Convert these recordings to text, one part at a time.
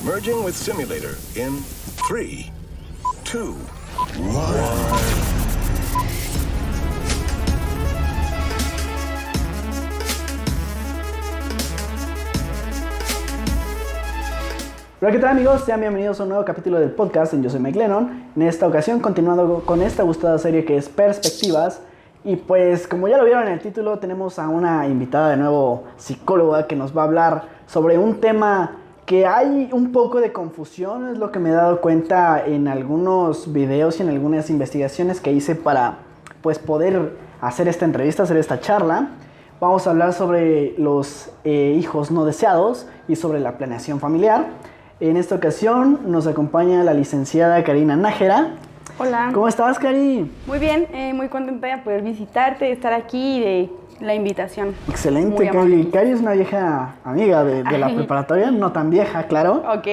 Merging with simulator in 3, 2, 1. Hola, ¿qué tal amigos? Sean bienvenidos a un nuevo capítulo del podcast en Yo Soy Mike Lennon. En esta ocasión continuando con esta gustada serie que es Perspectivas. Y pues como ya lo vieron en el título, tenemos a una invitada de nuevo, psicóloga, que nos va a hablar sobre un tema que hay un poco de confusión. Es lo que me he dado cuenta en algunos videos y en algunas investigaciones que hice para pues poder hacer esta entrevista, hacer esta charla. Vamos a hablar sobre los hijos no deseados y sobre la planeación familiar. En esta ocasión nos acompaña la licenciada Karina Nájera. Hola. ¿Cómo estás, Cari? Muy bien, muy contenta de poder visitarte, de estar aquí y de la invitación. Excelente, Cari. Cari es una vieja amiga de la preparatoria, no tan vieja, claro. Ok.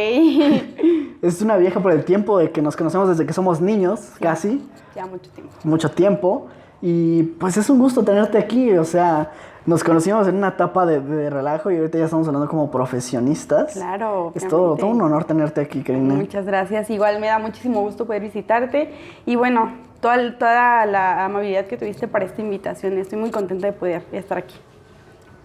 Es una vieja por el tiempo de que nos conocemos desde que somos niños, sí, casi. Ya mucho tiempo. Mucho tiempo. Y pues es un gusto tenerte aquí, o sea, nos conocimos en una etapa de relajo y ahorita ya estamos hablando como profesionistas. Claro. Es todo un honor tenerte aquí, Karina. Muchas gracias. Igual me da muchísimo gusto poder visitarte y bueno, toda la amabilidad que tuviste para esta invitación. Estoy muy contenta de poder estar aquí.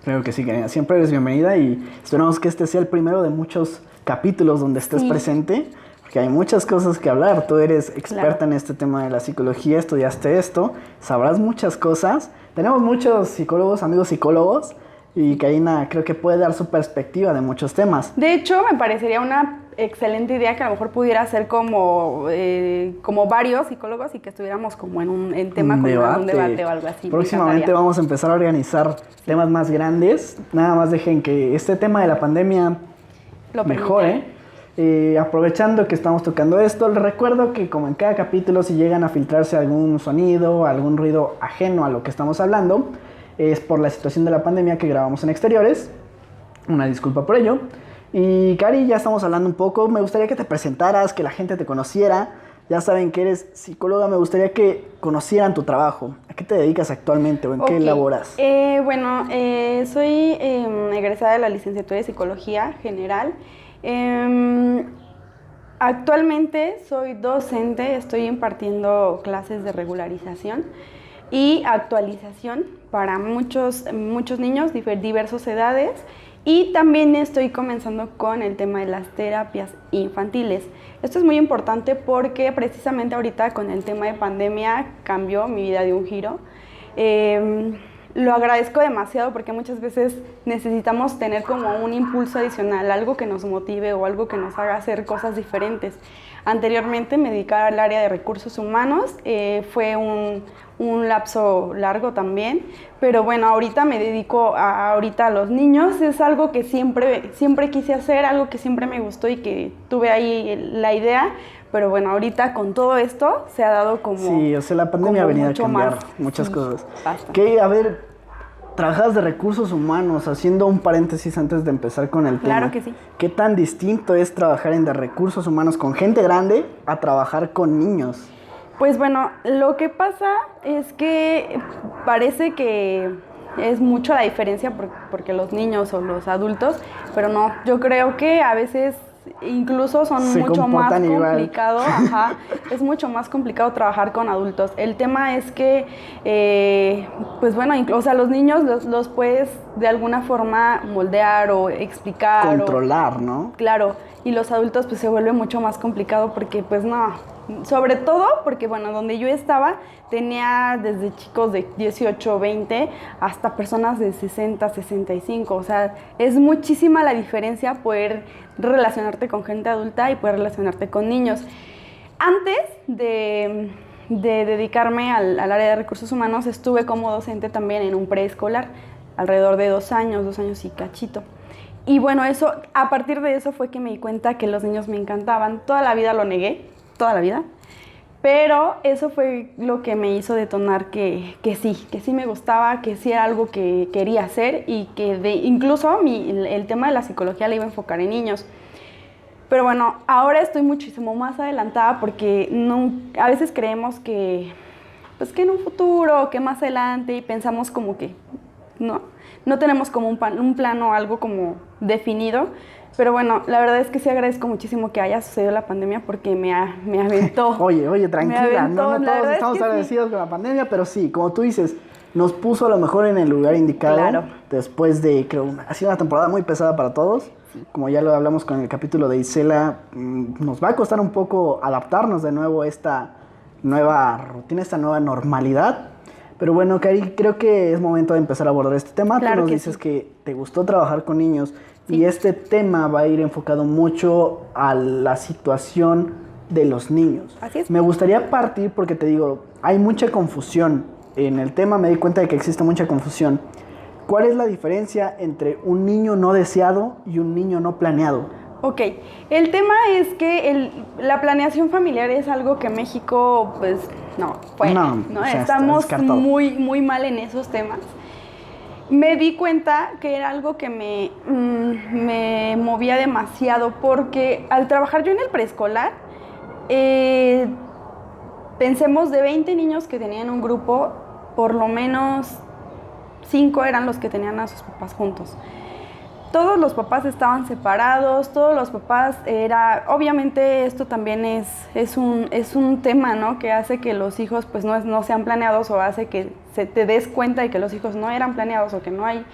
Creo que sí, Karina. Siempre eres bienvenida y esperamos que este sea el primero de muchos capítulos donde estés presente. Que hay muchas cosas que hablar. Tú eres experta en este tema de la psicología, estudiaste esto, sabrás muchas cosas. Tenemos muchos psicólogos, amigos psicólogos, y Karina creo que puede dar su perspectiva de muchos temas. De hecho, me parecería una excelente idea que a lo mejor pudiera ser como varios psicólogos y que estuviéramos como en un debate o algo así. Próximamente vamos a empezar a organizar temas más grandes. Nada más dejen que este tema de la pandemia lo mejore. Aprovechando que estamos tocando esto, les recuerdo que como en cada capítulo, si llegan a filtrarse algún sonido, algún ruido ajeno a lo que estamos hablando, es por la situación de la pandemia que grabamos en exteriores. Una disculpa por ello. Y Cari, ya estamos hablando un poco, me gustaría que te presentaras, que la gente te conociera. Ya saben que eres psicóloga, me gustaría que conocieran tu trabajo. ¿A qué te dedicas actualmente o en qué laboras? Soy egresada de la licenciatura de Psicología General. Actualmente soy docente, estoy impartiendo clases de regularización y actualización para muchos niños de diversas edades y también estoy comenzando con el tema de las terapias infantiles. Esto es muy importante porque precisamente ahorita con el tema de pandemia cambió mi vida de un giro. Lo agradezco demasiado porque muchas veces necesitamos tener como un impulso adicional, algo que nos motive o algo que nos haga hacer cosas diferentes. Anteriormente me dedicaba al área de recursos humanos, fue un lapso largo también, pero bueno, ahorita me dedico a los niños, es algo que siempre quise hacer, algo que siempre me gustó y que tuve ahí la idea. Pero bueno, ahorita con todo esto se ha dado como... Sí, o sea, la pandemia ha venido a cambiar muchas cosas. Bastante. A ver, trabajas de recursos humanos, haciendo un paréntesis antes de empezar con el tema. Claro que sí. ¿Qué tan distinto es trabajar en de recursos humanos con gente grande a trabajar con niños? Pues bueno, lo que pasa es que parece que es mucho la diferencia porque los niños o los adultos, pero no, yo creo que a veces... incluso son mucho más complicado, es mucho más complicado trabajar con adultos. El tema es que, pues bueno, o sea, los niños los puedes de alguna forma moldear o explicar. Controlar, ¿no? Claro, y los adultos pues se vuelve mucho más complicado porque pues no, sobre todo porque bueno, donde yo estaba tenía desde chicos de 18, 20 hasta personas de 60, 65, o sea, es muchísima la diferencia poder relacionarte con gente adulta y poder relacionarte con niños. Antes de dedicarme al área de recursos humanos, estuve como docente también en un preescolar, alrededor de 2 años y cachito. Y bueno, a partir de eso fue que me di cuenta que los niños me encantaban. Toda la vida lo negué, toda la vida. Pero eso fue lo que me hizo detonar que sí me gustaba, que sí era algo que quería hacer y que incluso el tema de la psicología le iba a enfocar en niños. Pero bueno, ahora estoy muchísimo más adelantada porque a veces creemos que en un futuro, que más adelante, y pensamos como que no. no tenemos como un plan o algo como definido. Pero bueno, la verdad es que sí agradezco muchísimo que haya sucedido la pandemia porque me aventó. Oye, tranquila, no la todos verdad estamos es que agradecidos con la pandemia, pero sí, como tú dices, nos puso a lo mejor en el lugar indicado. Claro. Después de, creo, ha sido una temporada muy pesada para todos. Como ya lo hablamos con el capítulo de Isela, nos va a costar un poco adaptarnos de nuevo a esta nueva rutina, esta nueva normalidad. Pero bueno, Cari, creo que es momento de empezar a abordar este tema. Claro Tú nos que dices sí. que te gustó trabajar con niños. Sí. Y este tema va a ir enfocado mucho a la situación de los niños. Así es. Me gustaría partir porque te digo, hay mucha confusión. En el tema me di cuenta de que existe mucha confusión. ¿Cuál es la diferencia entre un niño no deseado y un niño no planeado? Ok, el tema es que la planeación familiar es algo que México, pues, no, o sea, estamos está descartado. muy mal en esos temas. Me di cuenta que era algo que me movía demasiado porque al trabajar yo en el preescolar, pensemos de 20 niños que tenían un grupo, por lo menos 5 eran los que tenían a sus papás juntos. Todos los papás estaban separados, todos los papás obviamente esto también es un tema, ¿no? Que hace que los hijos pues no sean planeados o hace que te des cuenta de que los hijos no eran planeados o que no hay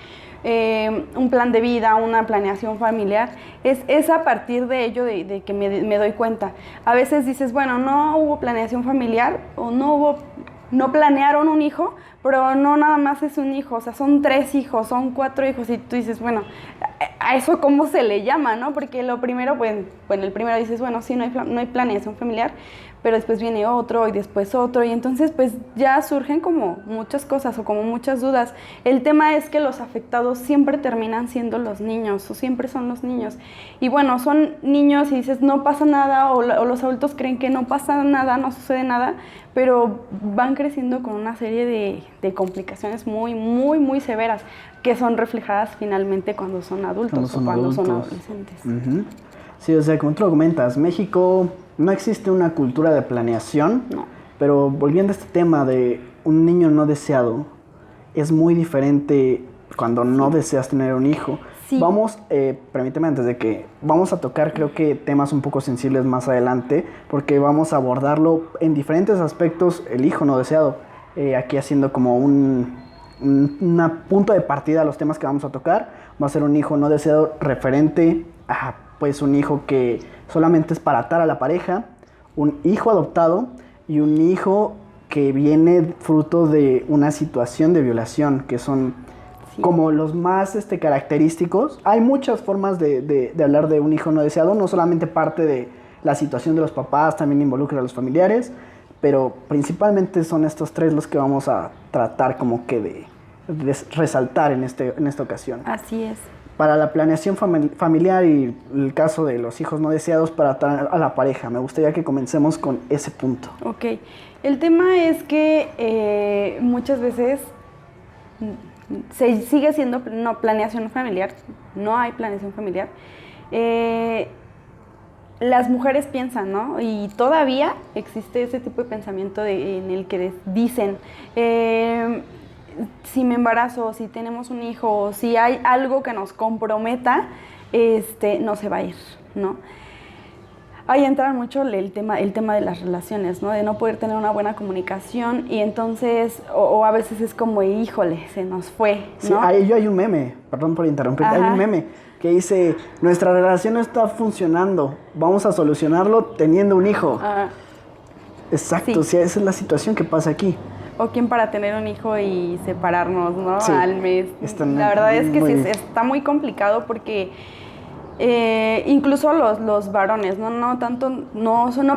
un plan de vida, una planeación familiar. Es a partir de ello de que me doy cuenta. A veces dices, bueno, no hubo planeación familiar o no planearon un hijo, pero no nada más es un hijo, o sea, son 3 hijos, son 4 hijos, y tú dices, bueno, ¿a eso cómo se le llama, no? Porque lo primero, bueno, el primero dices, bueno, sí, no hay planeación familiar, pero después viene otro y después otro, y entonces pues ya surgen como muchas cosas o como muchas dudas. El tema es que los afectados siempre terminan siendo los niños, o siempre son los niños. Y bueno, son niños y dices, no pasa nada, o los adultos creen que no pasa nada, no sucede nada, pero van creciendo con una serie de complicaciones muy severas que son reflejadas finalmente cuando son adultos o cuando son adolescentes. Uh-huh. Sí, o sea, como tú lo comentas, México no existe una cultura de planeación, No. pero volviendo a este tema de un niño no deseado, es muy diferente cuando no deseas tener un hijo. Sí. Vamos, permíteme antes de que vamos a tocar creo que temas un poco sensibles más adelante, porque vamos a abordarlo en diferentes aspectos, el hijo no deseado, aquí haciendo como un punto de partida a los temas que vamos a tocar. Va a ser un hijo no deseado referente a pues un hijo que solamente es para atar a la pareja, un hijo adoptado y un hijo que viene fruto de una situación de violación, que son como los más característicos. Hay muchas formas de hablar de un hijo no deseado, no solamente parte de la situación de los papás, también involucra a los familiares, pero principalmente son estos 3 los que vamos a tratar como que de resaltar en esta ocasión. Así es. Para la planeación familiar y el caso de los hijos no deseados para atar a la pareja, me gustaría que comencemos con ese punto. Ok, el tema es que muchas veces se sigue siendo planeación familiar, no hay planeación familiar. Las mujeres piensan, ¿no? Y todavía existe ese tipo de pensamiento en el que dicen, si me embarazo, si tenemos un hijo, si hay algo que nos comprometa, no se va a ir, ¿no? Ahí entra mucho el tema de las relaciones, ¿no? De no poder tener una buena comunicación y entonces, o a veces es como, híjole, se nos fue, ¿no? Sí, hay un meme, perdón por interrumpirte, hay un meme que dice, nuestra relación no está funcionando, vamos a solucionarlo teniendo un hijo. Exacto, sí. Esa es la situación que pasa aquí. O quién para tener un hijo y separarnos, ¿no? Sí, al mes. La verdad es que sí, está muy complicado porque incluso los varones, no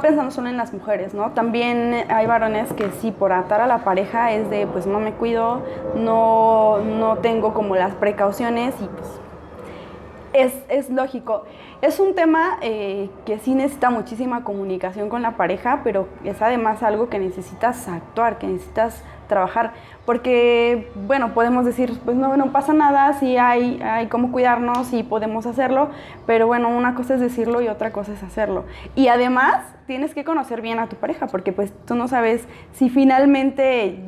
pensando solo en las mujeres, ¿no? También hay varones que sí, por atar a la pareja es de, pues no me cuido, no tengo como las precauciones y pues es lógico. Es un tema que sí necesita muchísima comunicación con la pareja, pero es además algo que necesitas actuar, que necesitas trabajar, porque, bueno, podemos decir, pues no pasa nada, sí hay cómo cuidarnos y podemos hacerlo, pero bueno, una cosa es decirlo y otra cosa es hacerlo. Y además tienes que conocer bien a tu pareja, porque pues tú no sabes si finalmente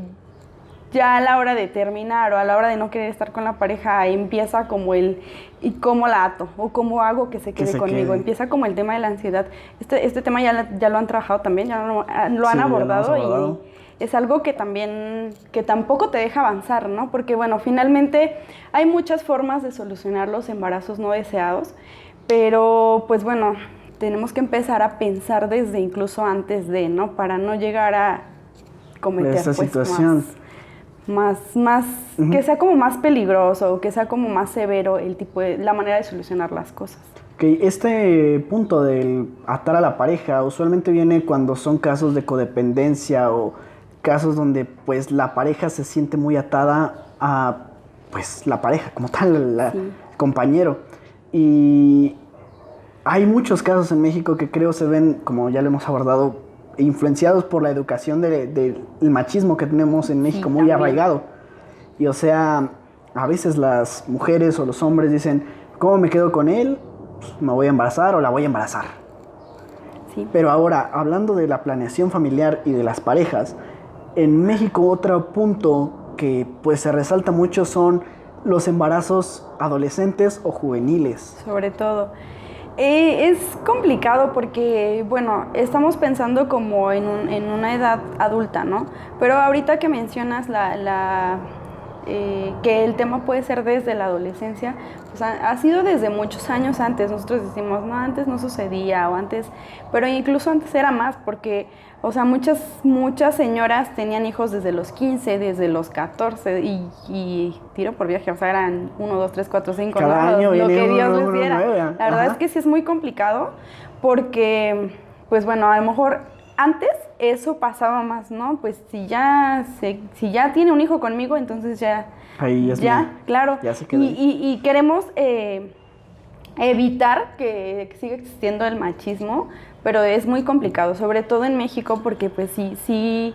ya a la hora de terminar o a la hora de no querer estar con la pareja empieza como ¿y cómo la ato? ¿O cómo hago que se quede conmigo? Empieza como el tema de la ansiedad. Este tema ya lo han trabajado también, ya lo han abordado y es algo que tampoco te deja avanzar, ¿no? Porque bueno, finalmente hay muchas formas de solucionar los embarazos no deseados, pero pues bueno, tenemos que empezar a pensar desde incluso antes de, ¿no? Para no llegar a cometer esta pues situación. más que sea como más peligroso, que sea como más severo la manera de solucionar las cosas. Okay, este punto del atar a la pareja usualmente viene cuando son casos de codependencia o casos donde pues la pareja se siente muy atada a pues la pareja como tal, el compañero. Y hay muchos casos en México que creo se ven, como ya lo hemos abordado, influenciados por la educación del machismo que tenemos en México, muy arraigado. Y o sea, a veces las mujeres o los hombres dicen, ¿cómo me quedo con él? Pues, me voy a embarazar o la voy a embarazar. Sí. Pero ahora, hablando de la planeación familiar y de las parejas, en México otro punto que pues se resalta mucho son los embarazos adolescentes o juveniles. Sobre todo. Es complicado porque, bueno, estamos pensando como en una edad adulta, ¿no? Pero ahorita que mencionas que el tema puede ser desde la adolescencia, pues ha sido desde muchos años antes. Nosotros decimos, no, antes no sucedía o antes, pero incluso antes era más porque, o sea, muchas señoras tenían hijos desde los 15, desde los 14 y tiro por viaje, o sea, eran 1, 2, 3, 4, 5, cada año lo que Dios les 9, diera. La verdad es que sí es muy complicado porque, pues bueno, a lo mejor antes eso pasaba más, ¿no? Pues si ya tiene un hijo conmigo, entonces ya... Ahí es claro. Ya se quedó. Y queremos evitar que siga existiendo el machismo, pero es muy complicado, sobre todo en México, porque pues sí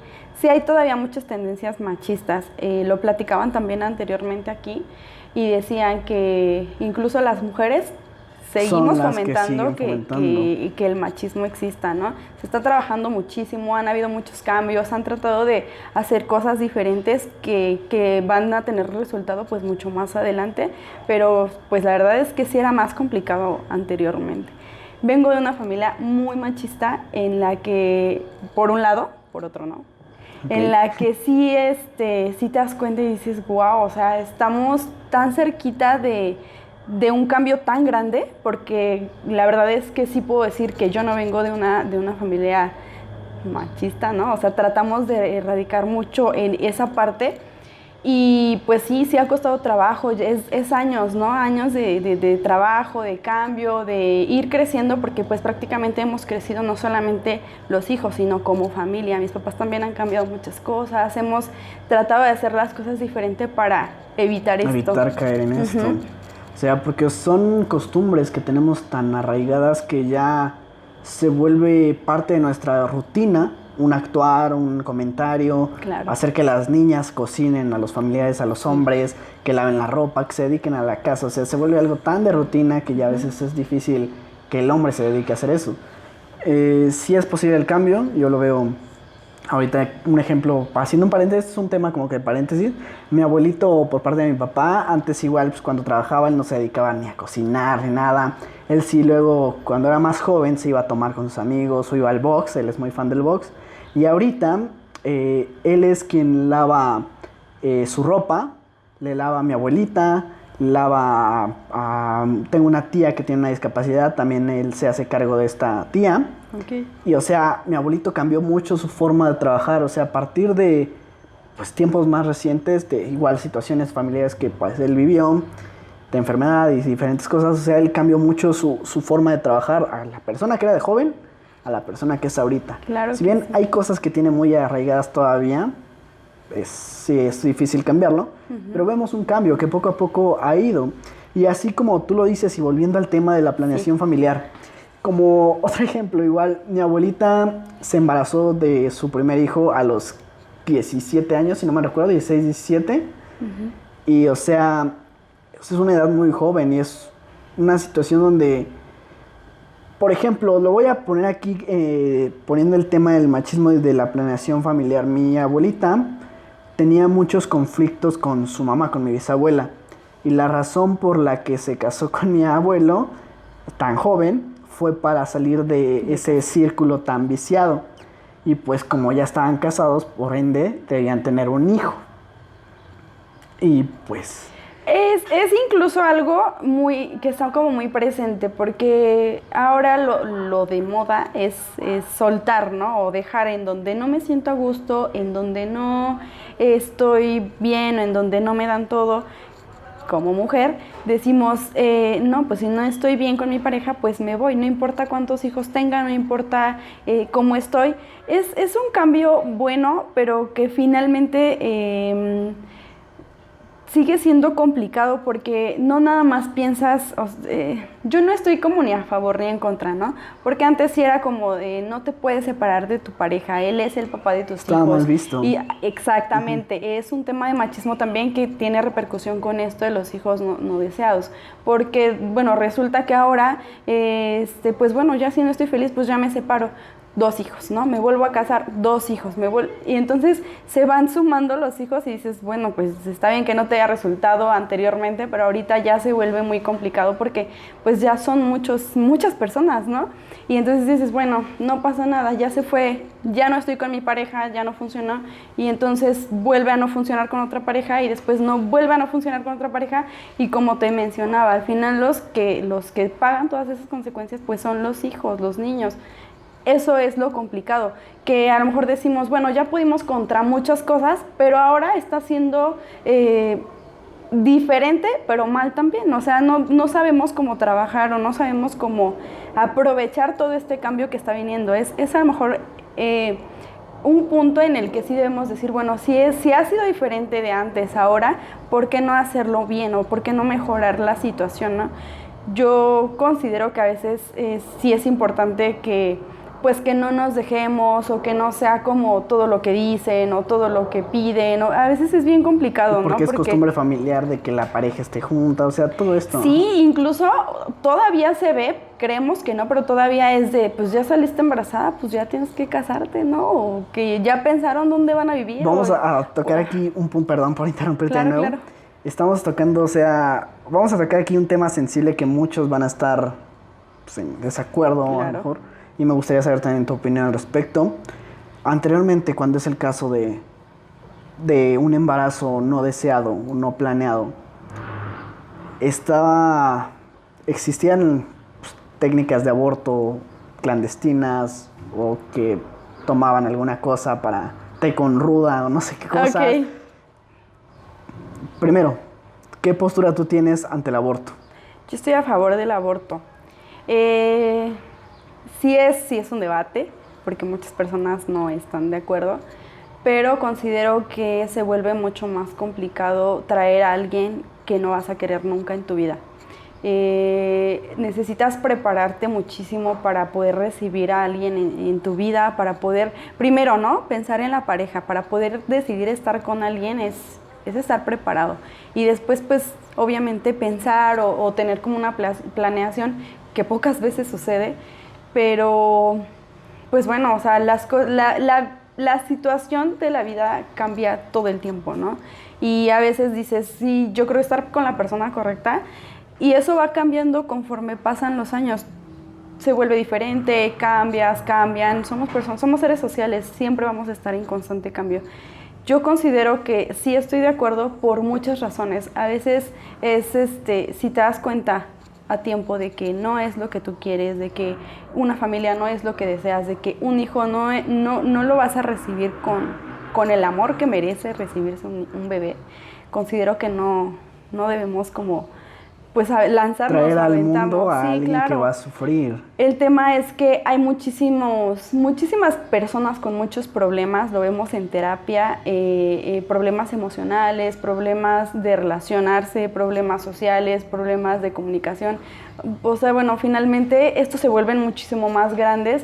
hay todavía muchas tendencias machistas. Lo platicaban también anteriormente aquí y decían que incluso las mujeres seguimos fomentando que el machismo exista, ¿no? Se está trabajando muchísimo, han habido muchos cambios, han tratado de hacer cosas diferentes que van a tener resultado pues mucho más adelante, pero pues la verdad es que sí era más complicado anteriormente. Vengo de una familia muy machista en la que, por un lado, por otro no, en la que sí te das cuenta y dices, wow, o sea, estamos tan cerquita de un cambio tan grande, porque la verdad es que sí puedo decir que yo no vengo de una familia machista, ¿no? O sea, tratamos de erradicar mucho en esa parte y pues sí ha costado trabajo, es años, ¿no? Años de trabajo, de cambio, de ir creciendo, porque pues prácticamente hemos crecido no solamente los hijos, sino como familia. Mis papás también han cambiado muchas cosas, hemos tratado de hacer las cosas diferente para evitar esto. Evitar caer en esto. O sea, porque son costumbres que tenemos tan arraigadas que ya se vuelve parte de nuestra rutina, un actuar, un comentario, claro, hacer que las niñas cocinen a los familiares, a los hombres, que laven la ropa, que se dediquen a la casa. O sea, se vuelve algo tan de rutina que ya a veces es difícil que el hombre se dedique a hacer eso. Sí es posible el cambio, yo lo veo. Ahorita un ejemplo, haciendo un paréntesis, es un tema como que paréntesis. Mi abuelito, por parte de mi papá, antes igual pues cuando trabajaba él no se dedicaba ni a cocinar ni nada. Él sí luego, cuando era más joven, se iba a tomar con sus amigos o iba al box, él es muy fan del box. Y ahorita él es quien lava su ropa, le lava a mi abuelita, tengo una tía que tiene una discapacidad, también él se hace cargo de esta tía. Okay. Y o sea, mi abuelito cambió mucho su forma de trabajar, o sea, a partir de pues tiempos más recientes, de igual situaciones familiares que pues él vivió, de enfermedad y diferentes cosas, o sea, él cambió mucho su forma de trabajar a la persona que era de joven, a la persona que es ahorita. Claro, si bien sí hay cosas que tiene muy arraigadas todavía, sí es difícil cambiarlo, pero vemos un cambio que poco a poco ha ido. Y así como tú lo dices, y volviendo al tema de la planeación familiar, como otro ejemplo, igual mi abuelita se embarazó de su primer hijo a los 17 años, si no me recuerdo, 16, 17. Y o sea, es una edad muy joven y es una situación donde, por ejemplo, lo voy a poner aquí poniendo el tema del machismo y de la planeación familiar. Mi abuelita tenía muchos conflictos con su mamá, con mi bisabuela. Y la razón por la que se casó con mi abuelo, tan joven, fue para salir de ese círculo tan viciado. Y pues como ya estaban casados, por ende, debían tener un hijo. Y pues... Es incluso algo que está como muy presente, porque ahora lo de moda es soltar, ¿no? O dejar en donde no me siento a gusto, en donde no estoy bien, o en donde no me dan todo. Como mujer, decimos, no, pues si no estoy bien con mi pareja, pues me voy, no importa cuántos hijos tenga, no importa cómo estoy. Es un cambio bueno, pero que finalmente sigue siendo complicado porque no nada más piensas, yo no estoy como ni a favor ni en contra, ¿no? Porque antes sí era como de no te puedes separar de tu pareja, él es el papá de tus Estaba hijos. mal visto. Y exactamente, es un tema de machismo también que tiene repercusión con esto de los hijos no deseados. Porque, bueno, resulta que ahora, pues bueno, ya si no estoy feliz, pues ya me separo. 2 hijos, ¿no? Me vuelvo a casar, 2 hijos, y entonces se van sumando los hijos y dices, bueno, pues está bien que no te haya resultado anteriormente, pero ahorita ya se vuelve muy complicado porque pues ya son muchas personas, ¿no? Y entonces dices, bueno, no pasa nada, ya se fue, ya no estoy con mi pareja, ya no funcionó, y entonces vuelve a no funcionar con otra pareja y después no vuelve a no funcionar con otra pareja, y como te mencionaba, al final los que pagan todas esas consecuencias pues son los hijos, los niños. Eso es lo complicado, que a lo mejor decimos, bueno, ya pudimos contra muchas cosas, pero ahora está siendo diferente, pero mal también. O sea, no sabemos cómo trabajar o no sabemos cómo aprovechar todo este cambio que está viniendo. Es a lo mejor un punto en el que sí debemos decir, bueno, si ha sido diferente de antes, ahora, ¿por qué no hacerlo bien o por qué no mejorar la situación, ¿no? Yo considero que a veces sí es importante que no nos dejemos o que no sea como todo lo que dicen o todo lo que piden. A veces es bien complicado, porque ¿no? es costumbre familiar de que la pareja esté junta, o sea, todo esto. Sí, incluso todavía se ve, creemos que no, pero todavía es de, pues ya saliste embarazada, pues ya tienes que casarte, ¿no? O que ya pensaron dónde van a vivir. Vamos a tocar aquí un punto, perdón por interrumpirte Claro, de nuevo. claro. Estamos tocando, o sea, vamos a tocar aquí un tema sensible que muchos van a estar pues, en desacuerdo a lo Claro. mejor. Y me gustaría saber también tu opinión al respecto. Anteriormente, cuando es el caso de un embarazo no deseado o no planeado, existían pues, técnicas de aborto clandestinas o que tomaban alguna cosa para té con ruda o no sé qué cosa. Ok. Primero, ¿qué postura tú tienes ante el aborto? Yo estoy a favor del aborto. Sí es un debate, porque muchas personas no están de acuerdo, pero considero que se vuelve mucho más complicado traer a alguien que no vas a querer nunca en tu vida. Necesitas prepararte muchísimo para poder recibir a alguien en tu vida, para poder, primero, ¿no? Pensar en la pareja, para poder decidir estar con alguien es estar preparado. Y después, pues, obviamente pensar o tener como una planeación que pocas veces sucede, pero, pues bueno, o sea, la situación de la vida cambia todo el tiempo, ¿no? Y a veces dices, sí, yo creo estar con la persona correcta, y eso va cambiando conforme pasan los años. Se vuelve diferente, cambian, somos personas, somos seres sociales, siempre vamos a estar en constante cambio. Yo considero que sí estoy de acuerdo por muchas razones. A veces es, si te das cuenta a tiempo de que no es lo que tú quieres, de que una familia no es lo que deseas, de que un hijo no lo vas a recibir con el amor que merece recibirse un bebé, considero que no debemos como pues lanzarnos, traer al aventamos. mundo a Sí, alguien claro. que va a sufrir. El tema es que hay muchísimas personas con muchos problemas, lo vemos en terapia, problemas emocionales, problemas de relacionarse, problemas sociales, problemas de comunicación. O sea, bueno, finalmente estos se vuelven muchísimo más grandes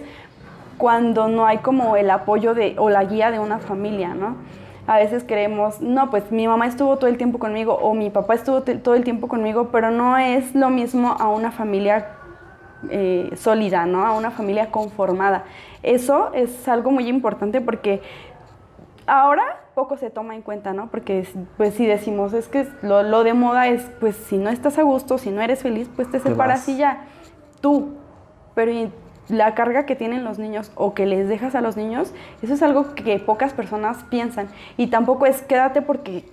cuando no hay como el apoyo o la guía de una familia, ¿no? A veces creemos, no, pues mi mamá estuvo todo el tiempo conmigo o mi papá estuvo todo el tiempo conmigo, pero no es lo mismo a una familia sólida, ¿no? A una familia conformada. Eso es algo muy importante porque ahora poco se toma en cuenta, ¿no? Porque pues si decimos, es que lo de moda es, pues si no estás a gusto, si no eres feliz, pues te separas y ya, tú. Pero la carga que tienen los niños o que les dejas a los niños, eso es algo que pocas personas piensan. Y tampoco es quédate porque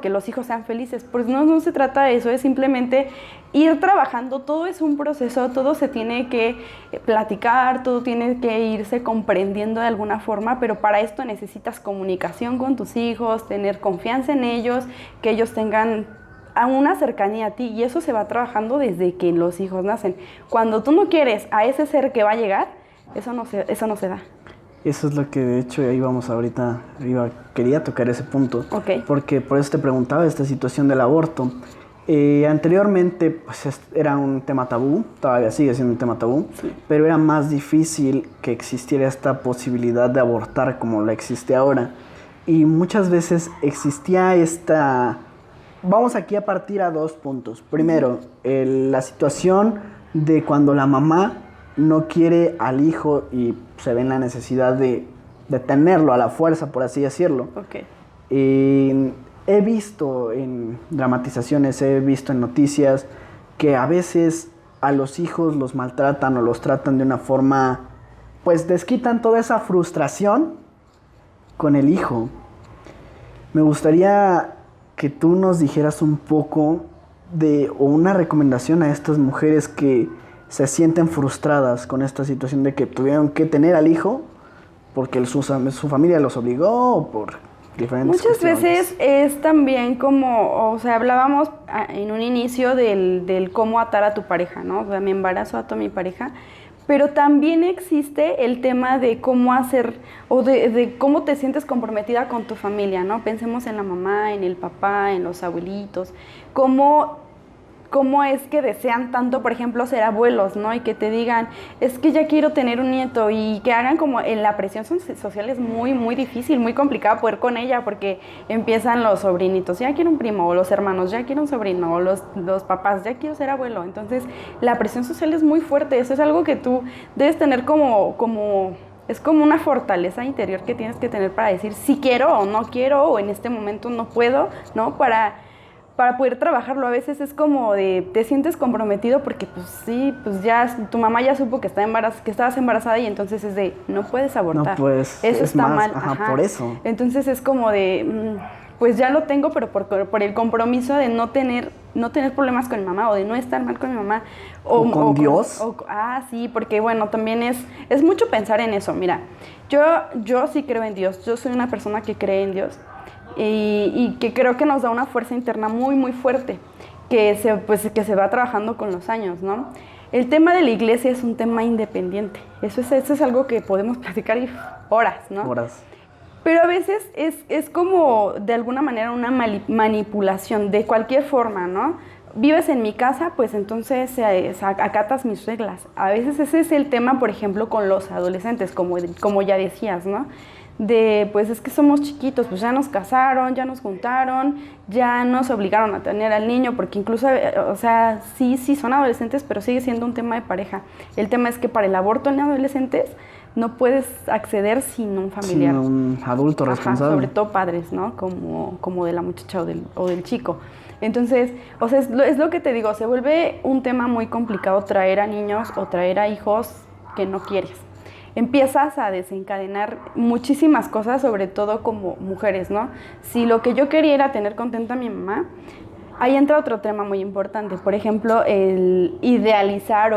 los hijos sean felices. Pues no se trata de eso, es simplemente ir trabajando. Todo es un proceso, todo se tiene que platicar, todo tiene que irse comprendiendo de alguna forma, pero para esto necesitas comunicación con tus hijos, tener confianza en ellos, que ellos tengan a una cercanía a ti, y eso se va trabajando desde que los hijos nacen. Cuando tú no quieres a ese ser que va a llegar, eso no se da. Eso es lo que de hecho ahí vamos ahorita, quería tocar ese punto, porque por eso te preguntaba esta situación del aborto. Anteriormente pues era un tema tabú, todavía sigue siendo un tema tabú, sí, pero era más difícil que existiera esta posibilidad de abortar como la existe ahora, y muchas veces existía esta... Vamos aquí a partir a 2 puntos. Primero, la situación de cuando la mamá no quiere al hijo y se ve en la necesidad de tenerlo a la fuerza, por así decirlo. Okay. He visto en dramatizaciones, he visto en noticias que a veces a los hijos los maltratan o los tratan de una forma, pues desquitan toda esa frustración con el hijo. Me gustaría que tú nos dijeras un poco o una recomendación a estas mujeres que se sienten frustradas con esta situación de que tuvieron que tener al hijo porque su familia los obligó o por diferentes Muchas cuestiones. veces es también como, o sea, hablábamos en un inicio del cómo atar a tu pareja, ¿no? O sea, mi embarazo ató a mi pareja, pero también existe el tema de cómo hacer o de cómo te sientes comprometida con tu familia, ¿no? Pensemos en la mamá, en el papá, en los abuelitos, cómo es que desean tanto, por ejemplo, ser abuelos, ¿no? Y que te digan, es que ya quiero tener un nieto, y que hagan como en la presión social es muy, muy difícil, muy complicado poder con ella, porque empiezan los sobrinitos, ya quiero un primo, o los hermanos, ya quiero un sobrino, o los papás, ya quiero ser abuelo. Entonces, la presión social es muy fuerte, eso es algo que tú debes tener es como una fortaleza interior que tienes que tener para decir si quiero o no quiero, o en este momento no puedo, ¿no? Para poder trabajarlo. A veces es como de, te sientes comprometido porque pues sí, pues ya tu mamá ya supo que estabas embarazada, y entonces es de, no puedes abortar. No puedes. Eso está mal. Ajá, por eso. Entonces es como de, pues ya lo tengo, pero por el compromiso de no tener problemas con mi mamá, o de no estar mal con mi mamá. O con Dios. Sí, porque bueno, también es mucho pensar en eso. Mira, yo sí creo en Dios, yo soy una persona que cree en Dios. Y que creo que nos da una fuerza interna muy, muy fuerte, que se va trabajando con los años, ¿no? El tema de la iglesia es un tema independiente. Eso es algo que podemos platicar horas, ¿no? Horas. Pero a veces es como, de alguna manera, una manipulación, de cualquier forma, ¿no? Vives en mi casa, pues entonces acatas mis reglas. A veces ese es el tema, por ejemplo, con los adolescentes, como ya decías, ¿no? Pues es que somos chiquitos, pues ya nos casaron, ya nos juntaron, ya nos obligaron a tener al niño, porque incluso, o sea, sí son adolescentes, pero sigue siendo un tema de pareja. El tema es que para el aborto en adolescentes no puedes acceder sin un familiar. Sin un adulto responsable. Sobre todo padres, ¿no? Como de la muchacha o del chico. Entonces, o sea, es lo que te digo, se vuelve un tema muy complicado traer a niños o traer a hijos que no quieres. Empiezas a desencadenar muchísimas cosas, sobre todo como mujeres, ¿no? Si lo que yo quería era tener contenta a mi mamá, ahí entra otro tema muy importante. Por ejemplo, el idealizar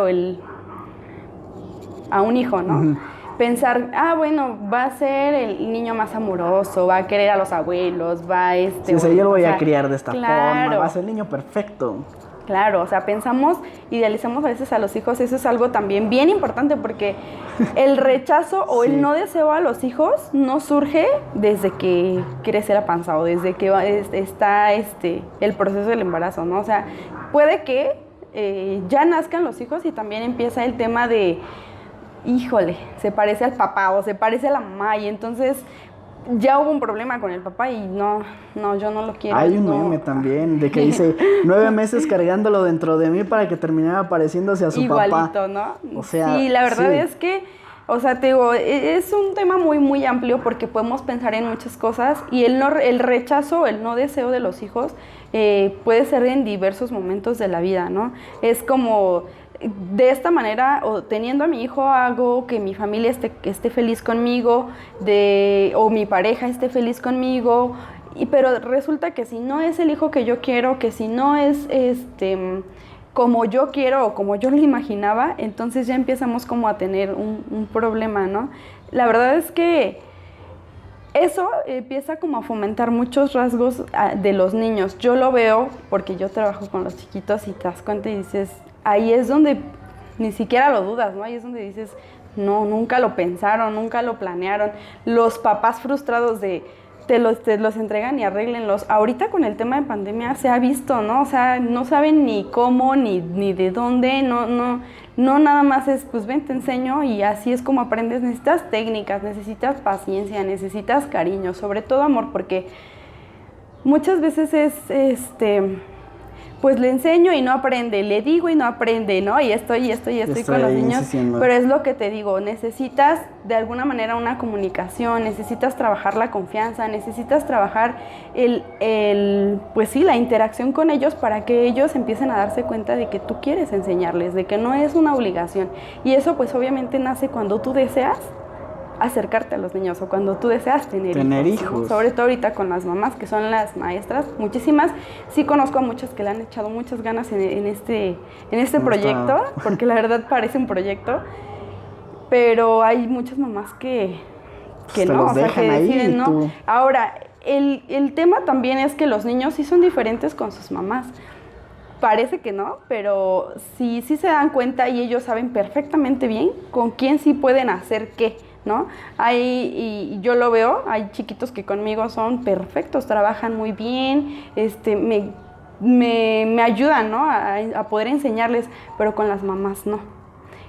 a un hijo, ¿no? Uh-huh. Pensar, bueno, va a ser el niño más amoroso, va a querer a los abuelos, Sí, yo lo voy a criar de esta forma, va a ser el niño perfecto. Claro, o sea, idealizamos a veces a los hijos. Eso es algo también bien importante, porque el rechazo o el no deseo a los hijos no surge desde que crece la panza o desde que está el proceso del embarazo, ¿no? O sea, puede que ya nazcan los hijos y también empieza el tema de, híjole, se parece al papá o se parece a la mamá, y entonces ya hubo un problema con el papá y no, yo no lo quiero. Hay un meme también de que dice 9 meses cargándolo dentro de mí para que terminara pareciéndose a su igualito, papá. ¿no? O sea, sí, la verdad es que O sea, te digo, es un tema muy, muy amplio porque podemos pensar en muchas cosas y el rechazo, el no deseo de los hijos puede ser en diversos momentos de la vida, ¿no? Es como, de esta manera, o teniendo a mi hijo, hago que mi familia esté feliz conmigo, o mi pareja esté feliz conmigo, pero resulta que si no es el hijo que yo quiero, que si no es como yo quiero o como yo lo imaginaba, entonces ya empezamos como a tener un problema, ¿no? La verdad es que eso empieza como a fomentar muchos rasgos de los niños. Yo lo veo porque yo trabajo con los chiquitos y te das cuenta y dices, ahí es donde ni siquiera lo dudas, ¿no? Ahí es donde dices, no, nunca lo pensaron, nunca lo planearon. Los papás frustrados de te los entregan y arréglenlos. Ahorita con el tema de pandemia se ha visto, ¿no? O sea, no saben ni cómo, ni de dónde, no nada más es, pues ven, te enseño y así es como aprendes. Necesitas técnicas, necesitas paciencia, necesitas cariño, sobre todo amor, porque muchas veces es, pues le enseño y no aprende, le digo y no aprende, ¿no? Y estoy con los niños, pero es lo que te digo, necesitas de alguna manera una comunicación, necesitas trabajar la confianza, necesitas trabajar pues sí, la interacción con ellos para que ellos empiecen a darse cuenta de que tú quieres enseñarles, de que no es una obligación. Y eso pues obviamente nace cuando tú deseas acercarte a los niños o cuando tú deseas tener hijos, ¿no? Sobre todo ahorita con las mamás que son las maestras, muchísimas. Sí conozco a muchas que le han echado muchas ganas en este proyecto, porque la verdad parece un proyecto, pero hay muchas mamás que no, o sea, que deciden no. Ahora, el tema también es que los niños sí son diferentes con sus mamás. Parece que no, pero sí se dan cuenta y ellos saben perfectamente bien con quién sí pueden hacer qué, ¿no? Y yo lo veo, hay chiquitos que conmigo son perfectos, trabajan muy bien, me ayudan, ¿no? a poder enseñarles, pero con las mamás no.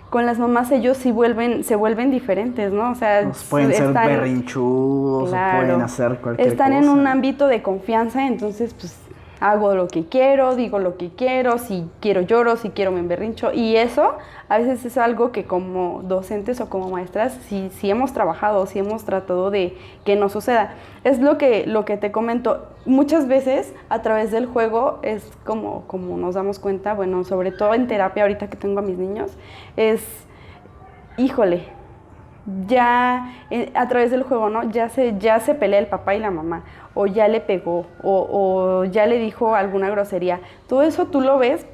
Con las mamás ellos se vuelven diferentes, ¿no? O sea, pueden ser berrinchudos, claro, o pueden hacer cualquier cosa. Están en un ámbito de confianza, entonces pues hago lo que quiero, digo lo que quiero, si quiero lloro, si quiero me emberrincho. Y eso a veces es algo que como docentes o como maestras sí hemos trabajado, sí hemos tratado de que no suceda. Es lo que te comento. Muchas veces a través del juego es como nos damos cuenta, bueno, sobre todo en terapia ahorita que tengo a mis niños, es, híjole, ya a través del juego, ¿no? Ya se pelea el papá y la mamá, o ya le pegó, o ya le dijo alguna grosería. Todo eso tú lo ves,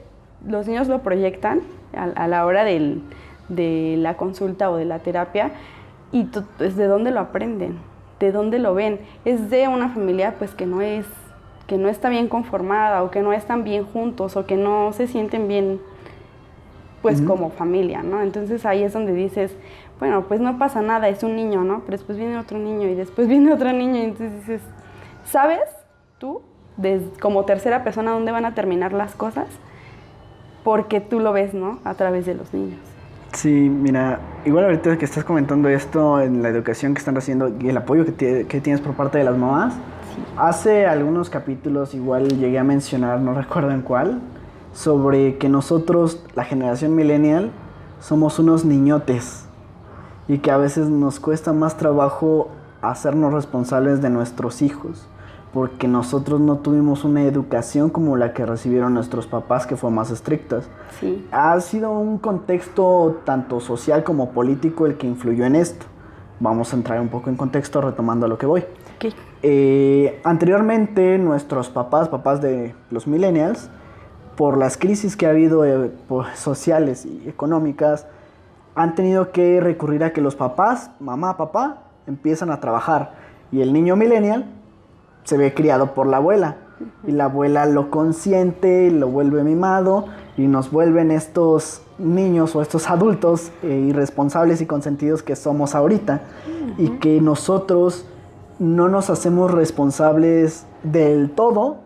los niños lo proyectan a la hora de la consulta o de la terapia, y pues, ¿de dónde lo aprenden? ¿De dónde lo ven? Es de una familia pues que no está bien conformada, o que no están bien juntos, o que no se sienten bien pues como familia, ¿no? Entonces ahí es donde dices, bueno, pues no pasa nada, es un niño, ¿no? Pero después viene otro niño y después viene otro niño y entonces dices, ¿sabes tú como tercera persona dónde van a terminar las cosas? Porque tú lo ves, ¿no? A través de los niños. Sí, mira, igual ahorita que estás comentando esto en la educación que están haciendo y el apoyo que tienes por parte de las mamás, sí. Hace algunos capítulos igual llegué a mencionar, no recuerdo en cuál, sobre que nosotros, la generación millennial, somos unos niñotes y que a veces nos cuesta más trabajo hacernos responsables de nuestros hijos porque nosotros no tuvimos una educación como la que recibieron nuestros papás, que fue más estrictas. Sí. Ha sido un contexto tanto social como político el que influyó en esto. Vamos a entrar un poco en contexto retomando a lo que voy. Okay. Anteriormente nuestros papás de los millennials, por las crisis que ha habido sociales y económicas, han tenido que recurrir a que los papás, mamá, papá, empiezan a trabajar. Y el niño millennial se ve criado por la abuela. Y la abuela lo consiente, lo vuelve mimado y nos vuelven estos niños o estos adultos irresponsables y consentidos que somos ahorita. Y que nosotros no nos hacemos responsables del todo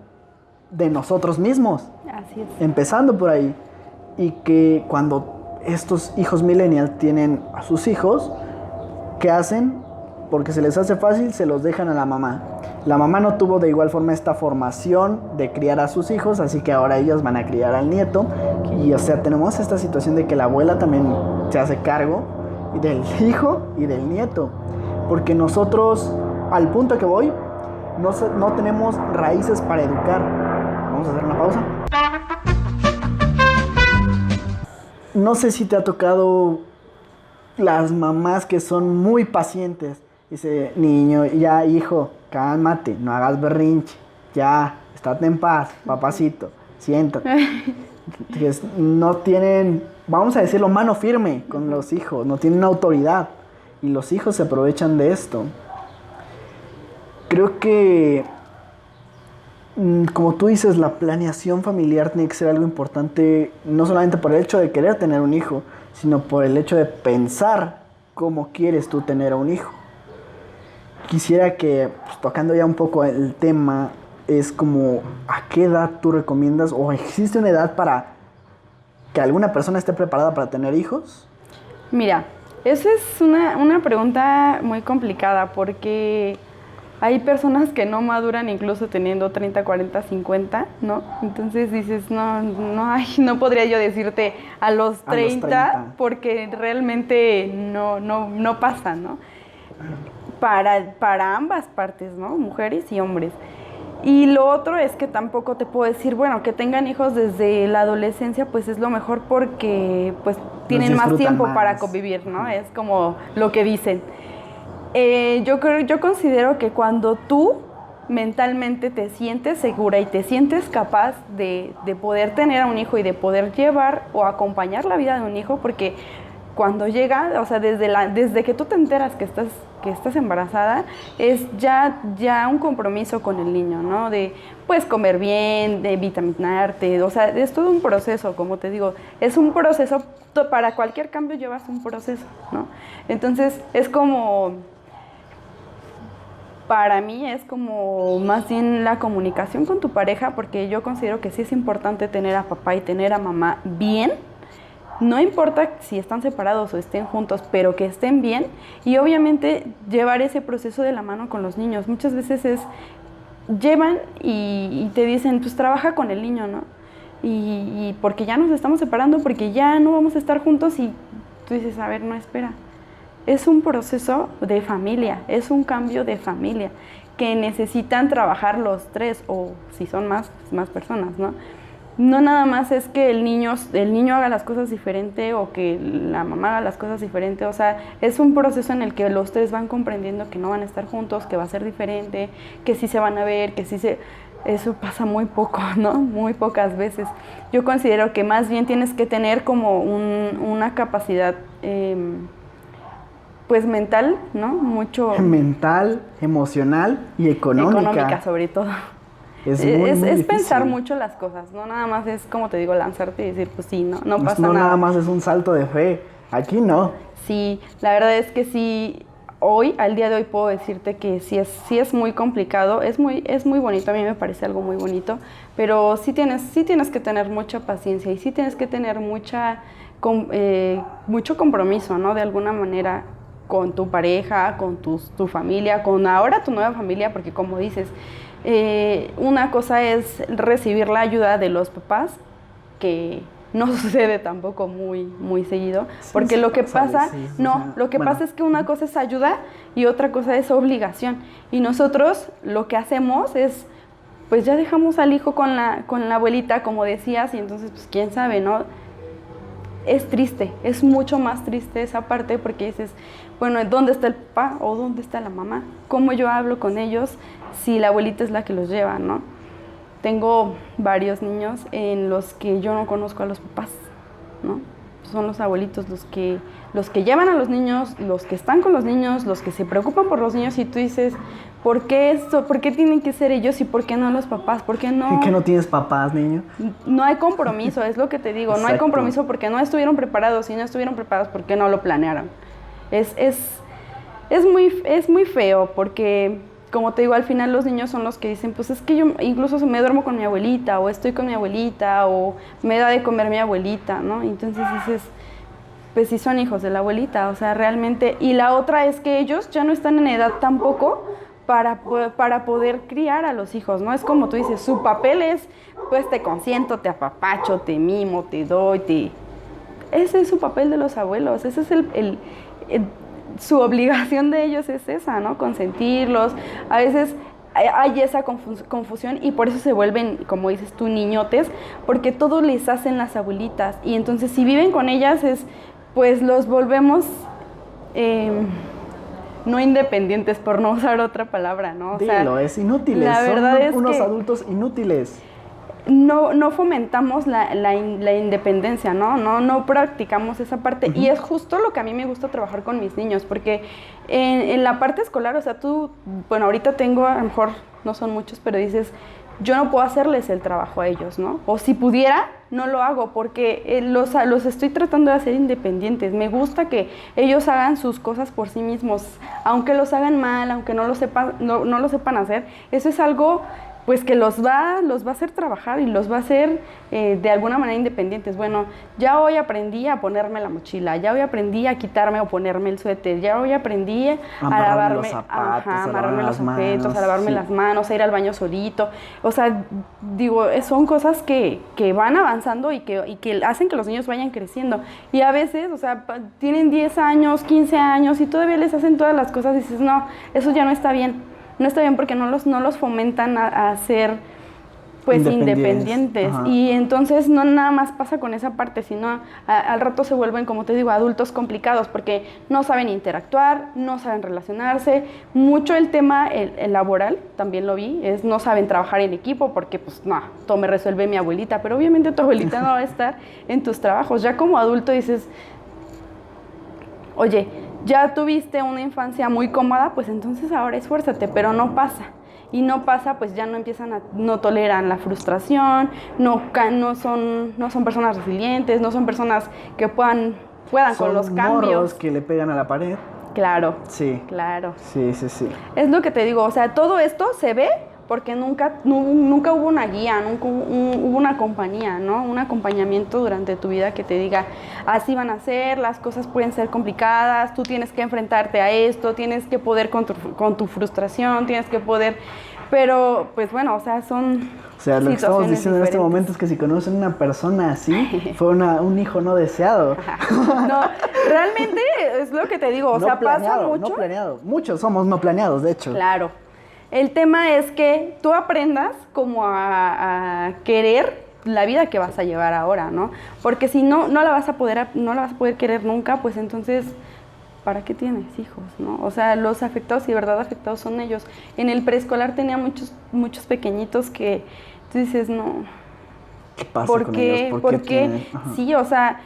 de nosotros mismos. Así es. Empezando por ahí. Y que cuando estos hijos millennials tienen a sus hijos, ¿qué hacen? Porque se les hace fácil, se los dejan a la mamá. La mamá no tuvo de igual forma esta formación de criar a sus hijos, así que ahora ellos van a criar al nieto. Y o sea, tenemos esta situación de que la abuela también se hace cargo del hijo y del nieto. Porque nosotros, al punto que voy, no tenemos raíces para educar. Vamos a hacer una pausa. No sé si te ha tocado las mamás que son muy pacientes. Dice, niño, ya hijo, cálmate, no hagas berrinche. Ya, estate en paz, papacito, siéntate. No tienen, vamos a decirlo, mano firme con los hijos, no tienen autoridad. Y los hijos se aprovechan de esto. Creo que, como tú dices, la planeación familiar tiene que ser algo importante, no solamente por el hecho de querer tener un hijo, sino por el hecho de pensar cómo quieres tú tener a un hijo. Quisiera que, pues, tocando ya un poco el tema, es como, ¿a qué edad tú recomiendas o existe una edad para que alguna persona esté preparada para tener hijos? Mira, esa es una pregunta muy complicada porque hay personas que no maduran incluso teniendo 30, 40, 50, ¿no? Entonces dices, no podría yo decirte a los 30 porque realmente no pasa, ¿no? Para ambas partes, ¿no? Mujeres y hombres. Y lo otro es que tampoco te puedo decir, bueno, que tengan hijos desde la adolescencia, pues es lo mejor porque pues tienen más tiempo para convivir, ¿no? Es como lo que dicen. Yo considero que cuando tú mentalmente te sientes segura y te sientes capaz de poder tener a un hijo y de poder llevar o acompañar la vida de un hijo, porque cuando llega, o sea, desde que tú te enteras que estás embarazada, es ya un compromiso con el niño, ¿no? De, pues, comer bien, de vitaminarte, o sea, es todo un proceso, como te digo, es un proceso, para cualquier cambio llevas un proceso, ¿no? Entonces, es como, para mí es como más bien la comunicación con tu pareja, porque yo considero que sí es importante tener a papá y tener a mamá bien. No importa si están separados o estén juntos, pero que estén bien y obviamente llevar ese proceso de la mano con los niños. Muchas veces llevan y te dicen, pues trabaja con el niño, ¿no? Y porque ya nos estamos separando, porque ya no vamos a estar juntos y tú dices, a ver, no, espera. Es un proceso de familia, es un cambio de familia que necesitan trabajar los tres o si son más personas, ¿no? No nada más es que el niño haga las cosas diferente o que la mamá haga las cosas diferente, o sea, es un proceso en el que los tres van comprendiendo que no van a estar juntos, que va a ser diferente, que sí se van a ver, eso pasa muy poco, ¿no? Muy pocas veces. Yo considero que más bien tienes que tener como una capacidad, pues mental, ¿no? Mucho... Mental, emocional y económica. Económica sobre todo. Es pensar mucho las cosas, no nada más es, como te digo, lanzarte y decir, pues sí, no pasa nada. No nada más es un salto de fe, aquí no. Sí, la verdad es que sí, al día de hoy puedo decirte que sí es muy complicado, es muy bonito, a mí me parece algo muy bonito, pero sí tienes que tener mucha paciencia y sí tienes que tener mucho compromiso, ¿no? De alguna manera con tu pareja, con tu familia, con ahora tu nueva familia, porque como dices, una cosa es recibir la ayuda de los papás, que no sucede tampoco muy seguido, porque lo que pasa, pasa es que una cosa es ayuda y otra cosa es obligación. Y nosotros lo que hacemos es, pues ya dejamos al hijo con la abuelita, como decías, y entonces, pues quién sabe, ¿no? Es triste, es mucho más triste esa parte porque dices, bueno, ¿dónde está el papá o dónde está la mamá? ¿Cómo yo hablo con ellos si la abuelita es la que los lleva, ¿no? Tengo varios niños en los que yo no conozco a los papás, ¿no? Son los abuelitos los que llevan a los niños, los que están con los niños, los que se preocupan por los niños y tú dices, ¿por qué esto? ¿Por qué tienen que ser ellos y por qué no los papás? ¿Por qué no? ¿Y que no tienes papás, niño? No hay compromiso, es lo que te digo. Exacto. No hay compromiso porque no estuvieron preparados y no estuvieron preparados porque no lo planearon. Es muy feo porque, como te digo, al final los niños son los que dicen, pues es que yo incluso me duermo con mi abuelita o estoy con mi abuelita o me da de comer mi abuelita, ¿no? Entonces dices, pues sí son hijos de la abuelita, o sea, realmente. Y la otra es que ellos ya no están en edad tampoco para poder criar a los hijos, ¿no? Es como tú dices, su papel es, pues te consiento, te apapacho, te mimo, te doy, ese es su papel de los abuelos, ese es su obligación de ellos es esa, ¿no? Consentirlos. A veces hay esa confusión y por eso se vuelven, como dices tú, niñotes, porque todo les hacen las abuelitas. Y entonces si viven con ellas pues los volvemos no independientes, por no usar otra palabra, ¿no? Dilo, es inútiles. La verdad son es unos que adultos inútiles. no fomentamos la independencia, ¿no? No practicamos esa parte. Y es justo lo que a mí me gusta trabajar con mis niños, porque en la parte escolar, o sea, tú, bueno, ahorita tengo, a lo mejor no son muchos, pero dices, yo no puedo hacerles el trabajo a ellos, ¿no? O si pudiera, no lo hago, porque los estoy tratando de hacer independientes. Me gusta que ellos hagan sus cosas por sí mismos, aunque los hagan mal, aunque no lo sepan hacer. Eso es algo pues que los va a hacer trabajar y los va a hacer de alguna manera independientes. Bueno, ya hoy aprendí a ponerme la mochila, ya hoy aprendí a quitarme o ponerme el suéter, ya hoy aprendí a lavarme los zapatos, a amarrarme los objetos, a manos, lavarme sí. las manos, a ir al baño solito. O sea, digo, son cosas que van avanzando y que hacen que los niños vayan creciendo. Y a veces, o sea, tienen 10 años, 15 años y todavía les hacen todas las cosas y dices, no, eso ya no está bien. No está bien porque no los fomentan a ser pues independientes. Y entonces no nada más pasa con esa parte, sino al rato se vuelven, como te digo, adultos complicados porque no saben interactuar, no saben relacionarse. Mucho el tema el laboral, también lo vi, no saben trabajar en equipo porque pues no, todo me resuelve mi abuelita, pero obviamente tu abuelita no va a estar en tus trabajos. Ya como adulto dices, oye, ya tuviste una infancia muy cómoda, pues entonces ahora esfuérzate, pero no pasa. Y no pasa, pues ya no toleran la frustración, no son personas resilientes, no son personas que puedan con los cambios. Morros que le pegan a la pared. Claro. Sí. Claro. Sí. Es lo que te digo, o sea, todo esto se ve porque nunca hubo una guía, nunca hubo una compañía, ¿no? Un acompañamiento durante tu vida que te diga, así van a ser, las cosas pueden ser complicadas, tú tienes que enfrentarte a esto, tienes que poder con tu frustración, tienes que poder, pero pues bueno, o sea, son O sea, lo que estamos diciendo diferentes. en este momento es que si conocen una persona así, fue un hijo no deseado. No, realmente es lo que te digo, o no sea, planeado, pasa mucho. No planeado. Muchos somos no planeados, de hecho. Claro. El tema es que tú aprendas como a querer la vida que vas a llevar ahora, ¿no? Porque si no la vas a poder querer nunca, pues entonces, ¿para qué tienes hijos, no? O sea, los afectados y de verdad afectados son ellos. En el preescolar tenía muchos pequeñitos que tú dices, no, ¿Qué pasa ¿por con qué? ellos? ¿Por qué? Sí, o sea,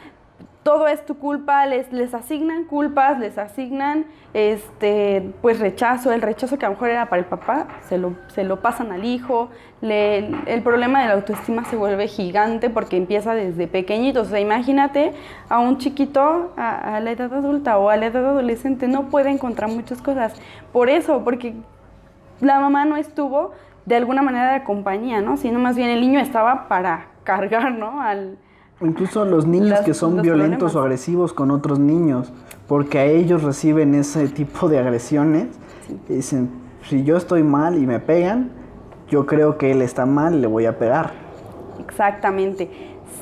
todo es tu culpa, les asignan culpas, les asignan pues rechazo, el rechazo que a lo mejor era para el papá, se lo pasan al hijo, el problema de la autoestima se vuelve gigante porque empieza desde pequeñitos. O sea, imagínate a un chiquito a la edad adulta o a la edad adolescente, no puede encontrar muchas cosas. Por eso, porque la mamá no estuvo de alguna manera de compañía, ¿no? Sino más bien el niño estaba para cargar, ¿no? Incluso los niños que son violentos problemas. o agresivos con otros niños, porque a ellos reciben ese tipo de agresiones, y dicen, si yo estoy mal y me pegan, yo creo que él está mal y le voy a pegar. Exactamente.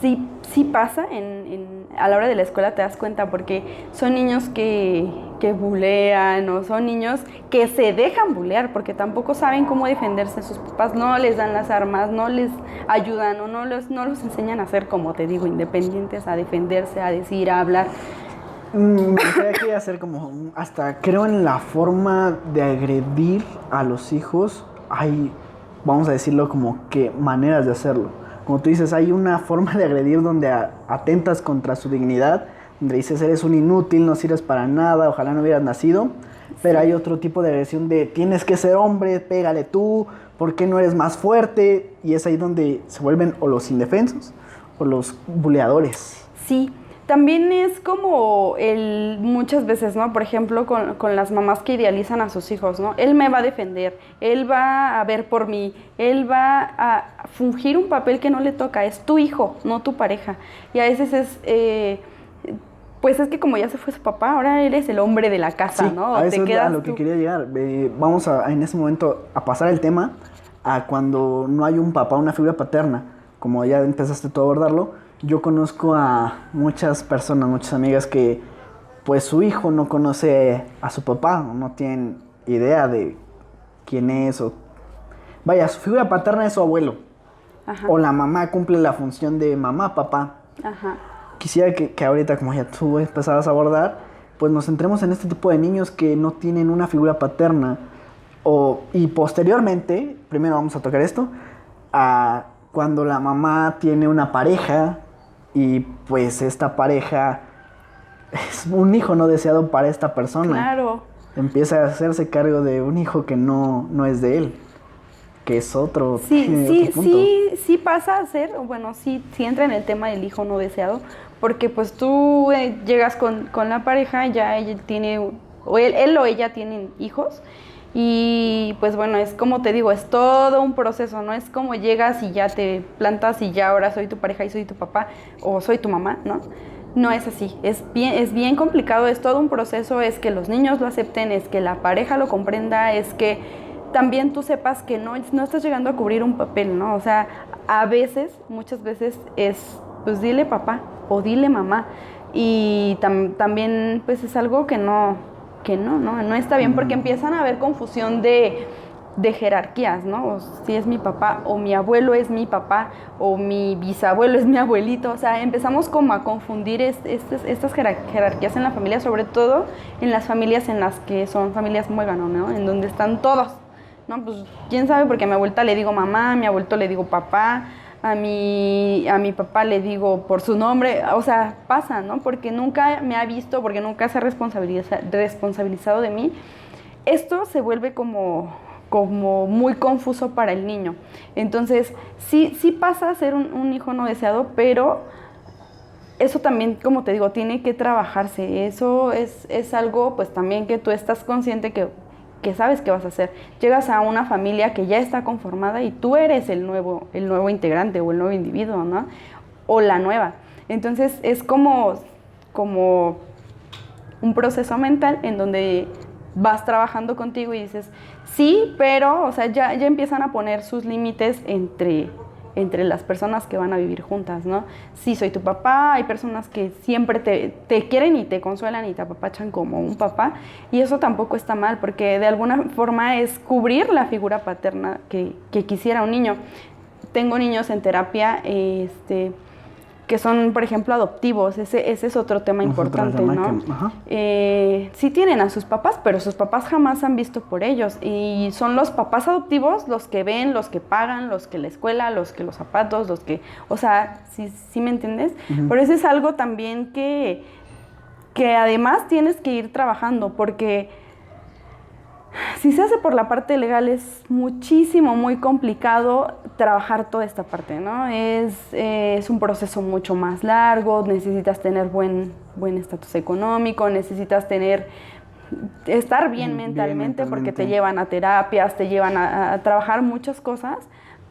Sí pasa, a la hora de la escuela te das cuenta porque son niños que bulean o son niños que se dejan bulear porque tampoco saben cómo defenderse. Sus papás no les dan las armas, no les ayudan o no los enseñan a ser, como te digo, independientes, a defenderse, a decir, a hablar. Me gustaría que hacer como, hasta creo en la forma de agredir a los hijos, hay, vamos a decirlo como que maneras de hacerlo. Como tú dices, hay una forma de agredir donde atentas contra su dignidad, donde dices, eres un inútil, no sirves para nada, ojalá no hubieras nacido. Pero hay otro tipo de agresión de, tienes que ser hombre, pégale tú, ¿por qué no eres más fuerte? Y es ahí donde se vuelven o los indefensos o los buleadores. Sí. También es como muchas veces, ¿no? Por ejemplo, con las mamás que idealizan a sus hijos, ¿no? Él me va a defender, él va a ver por mí, él va a fungir un papel que no le toca, es tu hijo, no tu pareja. Y a veces pues es que como ya se fue su papá, ahora eres el hombre de la casa, Sí, ¿no? a eso es a lo tú. que quería llegar. Vamos en ese momento a pasar el tema a cuando no hay un papá, una figura paterna. Como ya empezaste tú a abordarlo, yo conozco a muchas personas, muchas amigas que pues su hijo no conoce a su papá, no tiene idea de quién es o... Vaya, su figura paterna es su abuelo. Ajá. O la mamá cumple la función de mamá, papá. Ajá. Quisiera que ahorita, como ya tú empezabas a abordar, pues nos centremos en este tipo de niños que no tienen una figura paterna. Y posteriormente, primero vamos a tocar esto, a cuando la mamá tiene una pareja y pues esta pareja es un hijo no deseado para esta persona. Claro. Empieza a hacerse cargo de un hijo que no es de él, que es otro, Sí, otro punto. sí pasa a ser, bueno, sí entra en el tema del hijo no deseado, porque pues tú llegas con la pareja, ya ella tiene, o él o ella tienen hijos, y pues bueno, es como te digo, es todo un proceso, no es como llegas y ya te plantas y ya ahora soy tu pareja y soy tu papá, o soy tu mamá, ¿no? No es así, es bien complicado, es todo un proceso, es que los niños lo acepten, es que la pareja lo comprenda, es que también tú sepas que no estás llegando a cubrir un papel, ¿no? O sea, a veces, muchas veces es, pues dile papá o dile mamá, y también pues es algo que no está bien, porque empiezan a haber confusión de jerarquías, ¿no? O si es mi papá, o mi abuelo es mi papá, o mi bisabuelo es mi abuelito. O sea, empezamos como a confundir estas jerarquías en la familia, sobre todo en las familias en las que son familias muégano, ¿no? En donde están todos, ¿no? Pues, quién sabe, porque a mi abuelita le digo mamá, a mi abuelito le digo papá, a mi papá le digo por su nombre. O sea, pasa, ¿no? Porque nunca me ha visto, porque nunca se ha responsabilizado de mí. Esto se vuelve como muy confuso para el niño. Entonces, sí pasa a ser un hijo no deseado, pero eso también, como te digo, tiene que trabajarse. Eso es algo, pues también que tú estás consciente que sabes que vas a hacer. Llegas a una familia que ya está conformada y tú eres el nuevo integrante o el nuevo individuo, ¿no? O la nueva. Entonces, es como un proceso mental en donde vas trabajando contigo y dices, sí, pero, o sea, ya empiezan a poner sus límites entre las personas que van a vivir juntas, ¿no? Sí, soy tu papá, hay personas que siempre te quieren y te consuelan y te apapachan como un papá, y eso tampoco está mal, porque de alguna forma es cubrir la figura paterna que quisiera un niño. Tengo niños en terapia, que son, por ejemplo, adoptivos. Ese es otro tema importante, ¿no? Sí tienen a sus papás, pero sus papás jamás han visto por ellos. Y son los papás adoptivos los que ven, los que pagan, los que la escuela, los que los zapatos, los que... O sea, ¿sí me entiendes? Pero eso es algo también que además tienes que ir trabajando, porque si se hace por la parte legal es muchísimo, muy complicado trabajar toda esta parte, ¿no? Es un proceso mucho más largo, necesitas tener buen estatus económico, necesitas estar bien mentalmente, porque te llevan a terapias, te llevan a trabajar muchas cosas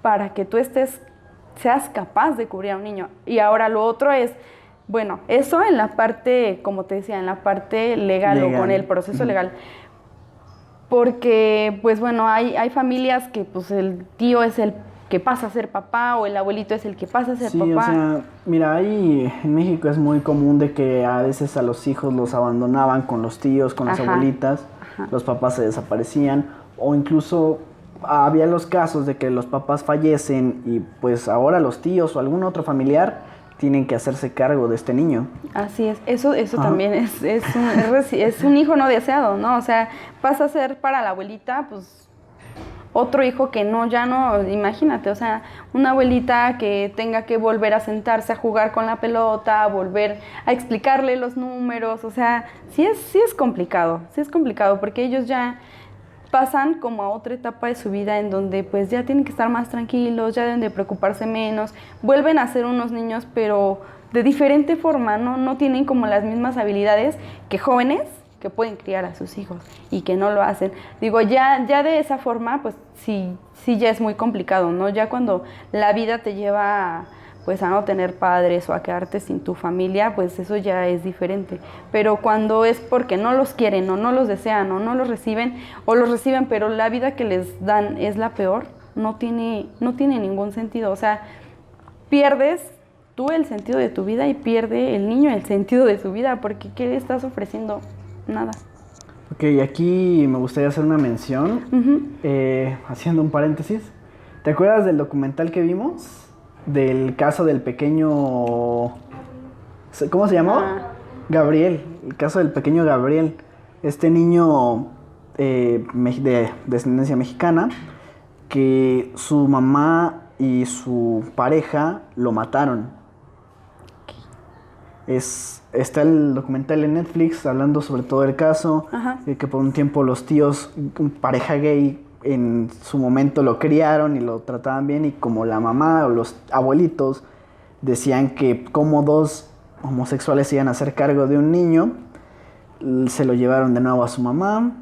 para que tú seas capaz de cubrir a un niño. Y ahora lo otro es, bueno, eso en la parte, como te decía, en la parte legal. O con el proceso legal. Porque, pues bueno, hay familias que pues el tío es el que pasa a ser papá, o el abuelito es el que pasa a ser papá. Sí, o sea, mira, ahí en México es muy común de que a veces a los hijos los abandonaban con los tíos, con las abuelitas, los papás se desaparecían, o incluso había los casos de que los papás fallecen y pues ahora los tíos o algún otro familiar tienen que hacerse cargo de este niño. Así es, eso también es un hijo no deseado, ¿no? O sea, pasa a ser para la abuelita, pues, otro hijo que ya no, imagínate, o sea, una abuelita que tenga que volver a sentarse a jugar con la pelota, volver a explicarle los números, o sea, sí es complicado, porque ellos ya pasan como a otra etapa de su vida en donde pues ya tienen que estar más tranquilos, ya deben de preocuparse menos, vuelven a ser unos niños pero de diferente forma, no tienen como las mismas habilidades que jóvenes que pueden criar a sus hijos y que no lo hacen. Digo, ya de esa forma pues sí ya es muy complicado, ¿no? Ya cuando la vida te lleva pues a no tener padres o a quedarte sin tu familia, pues eso ya es diferente. Pero cuando es porque no los quieren o no los desean o no los reciben, o los reciben pero la vida que les dan es la peor, no tiene ningún sentido. O sea, pierdes tú el sentido de tu vida y pierde el niño el sentido de su vida, porque ¿qué le estás ofreciendo? Nada. Ok, aquí me gustaría hacer una mención, haciendo un paréntesis. ¿Te acuerdas del documental que vimos? Del caso del pequeño... ¿Cómo se llamó? Gabriel, el caso del pequeño Gabriel. Este niño de descendencia mexicana, que su mamá y su pareja lo mataron. Está el documental en Netflix hablando sobre todo el caso, que por un tiempo los tíos, pareja gay, en su momento lo criaron y lo trataban bien, y como la mamá o los abuelitos decían que como dos homosexuales se iban a hacer cargo de un niño, se lo llevaron de nuevo a su mamá.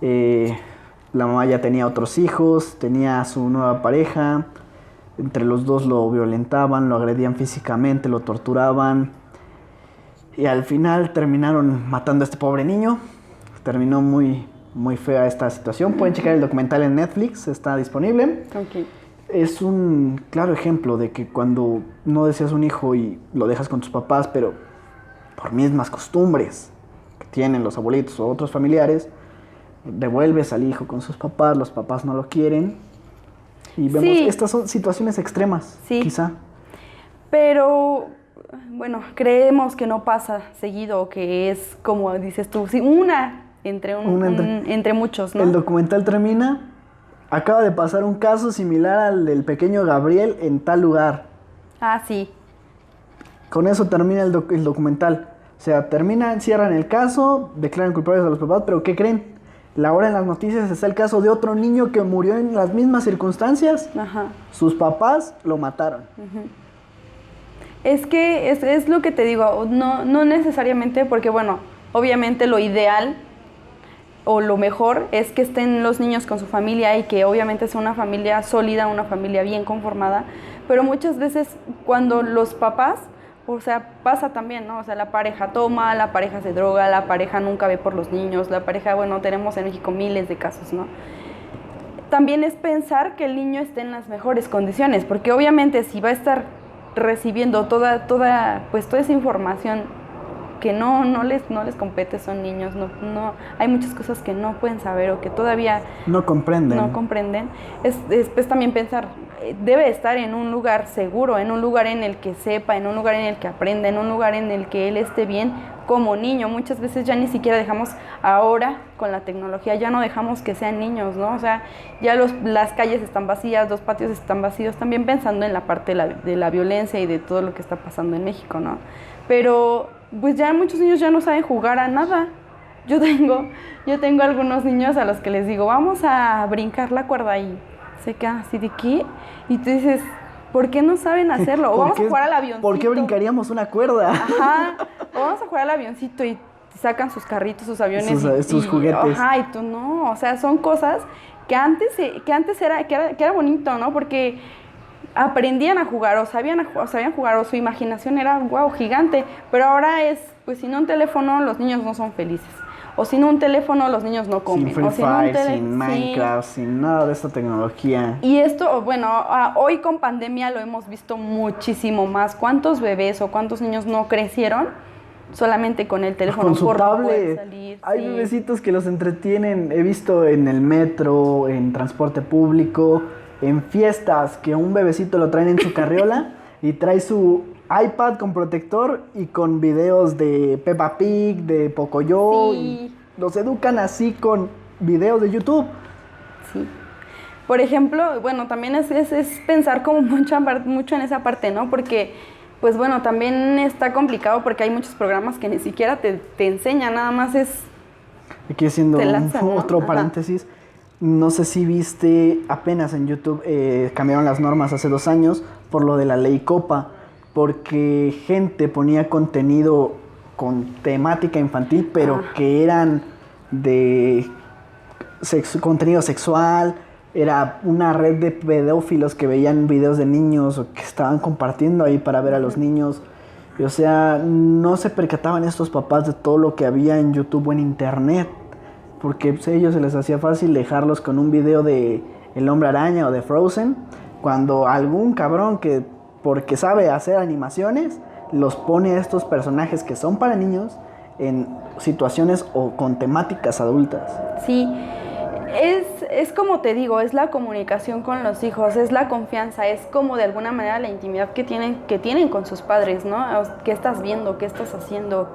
La mamá ya tenía otros hijos, tenía a su nueva pareja, entre los dos lo violentaban, lo agredían físicamente, lo torturaban. Y al final terminaron matando a este pobre niño. Terminó muy, muy fea esta situación. Pueden checar el documental en Netflix, está disponible. Okay. Es un claro ejemplo de que cuando no deseas un hijo y lo dejas con tus papás, pero por mismas costumbres que tienen los abuelitos o otros familiares, devuelves al hijo con sus papás, los papás no lo quieren. Y vemos, estas son situaciones extremas, quizá. Pero... bueno, creemos que no pasa seguido, que es como dices tú, sí, entre muchos, ¿no? El documental termina, acaba de pasar un caso similar al del pequeño Gabriel en tal lugar. Ah, sí. Con eso termina el documental. O sea, cierran el caso, declaran culpables a los papás, pero ¿qué creen? Ahora en las noticias está el caso de otro niño que murió en las mismas circunstancias. Sus papás lo mataron. Es que es lo que te digo, no necesariamente, porque bueno, obviamente lo ideal o lo mejor es que estén los niños con su familia y que obviamente sea una familia sólida, una familia bien conformada, pero muchas veces cuando los papás, o sea, pasa también, ¿no? O sea, la pareja toma, la pareja se droga, la pareja nunca ve por los niños, la pareja, bueno, tenemos en México miles de casos, ¿no? También es pensar que el niño esté en las mejores condiciones, porque obviamente si va a estar recibiendo toda esa información que no les compete, son niños, no hay muchas cosas que no pueden saber o que todavía no comprenden. Es también pensar, debe estar en un lugar seguro, en un lugar en el que sepa, en un lugar en el que aprenda, en un lugar en el que él esté bien como niño. Muchas veces ya ni siquiera dejamos, ahora con la tecnología ya no dejamos que sean niños, ¿no? O sea, ya las calles están vacías, los patios están vacíos, también pensando en la parte de la violencia y de todo lo que está pasando en México, ¿no? Pero pues ya muchos niños ya no saben jugar a nada. Yo tengo algunos niños a los que les digo, vamos a brincar la cuerda, y se quedan así de ¿qué? Y tú dices, ¿por qué no saben hacerlo? O vamos a jugar al avioncito. ¿Por qué brincaríamos una cuerda? Ajá, o vamos a jugar al avioncito y sacan sus carritos, sus aviones. Sus juguetes. Ajá, y tú no, o sea, son cosas que antes era bonito, ¿no? Porque aprendían a jugar o sabían jugar, o su imaginación era wow, gigante, pero ahora es, pues sin un teléfono los niños no son felices, o sin un teléfono los niños no comen, sin Free Fire, sin Minecraft, sin nada de esta tecnología. Y esto, bueno, hoy con pandemia lo hemos visto muchísimo más. ¿Cuántos bebés o cuántos niños no crecieron solamente con el teléfono? Con su tablet. No poder salir, hay bebecitos que los entretienen, he visto en el metro, en transporte público, en fiestas, que un bebecito lo traen en su carriola y trae su iPad con protector y con videos de Peppa Pig, de Pocoyo, y los educan así con videos de YouTube. Sí. Por ejemplo, bueno, también es pensar como mucho en esa parte, ¿no? Porque, pues bueno, también está complicado porque hay muchos programas que ni siquiera te enseñan, nada más es... Aquí haciendo otro paréntesis. No sé si viste, apenas en YouTube cambiaron las normas hace 2 años por lo de la ley Copa, porque gente ponía contenido con temática infantil, pero que eran de contenido sexual, era una red de pedófilos que veían videos de niños o que estaban compartiendo ahí para ver a los niños. Y, o sea, no se percataban estos papás de todo lo que había en YouTube o en internet, porque pues, a ellos se les hacía fácil dejarlos con un video de El Hombre Araña o de Frozen, cuando algún cabrón que porque sabe hacer animaciones, los pone a estos personajes que son para niños en situaciones o con temáticas adultas. Sí, es como te digo, es la comunicación con los hijos, es la confianza, es como de alguna manera la intimidad que tienen con sus padres, ¿no? ¿Qué estás viendo? ¿Qué estás haciendo?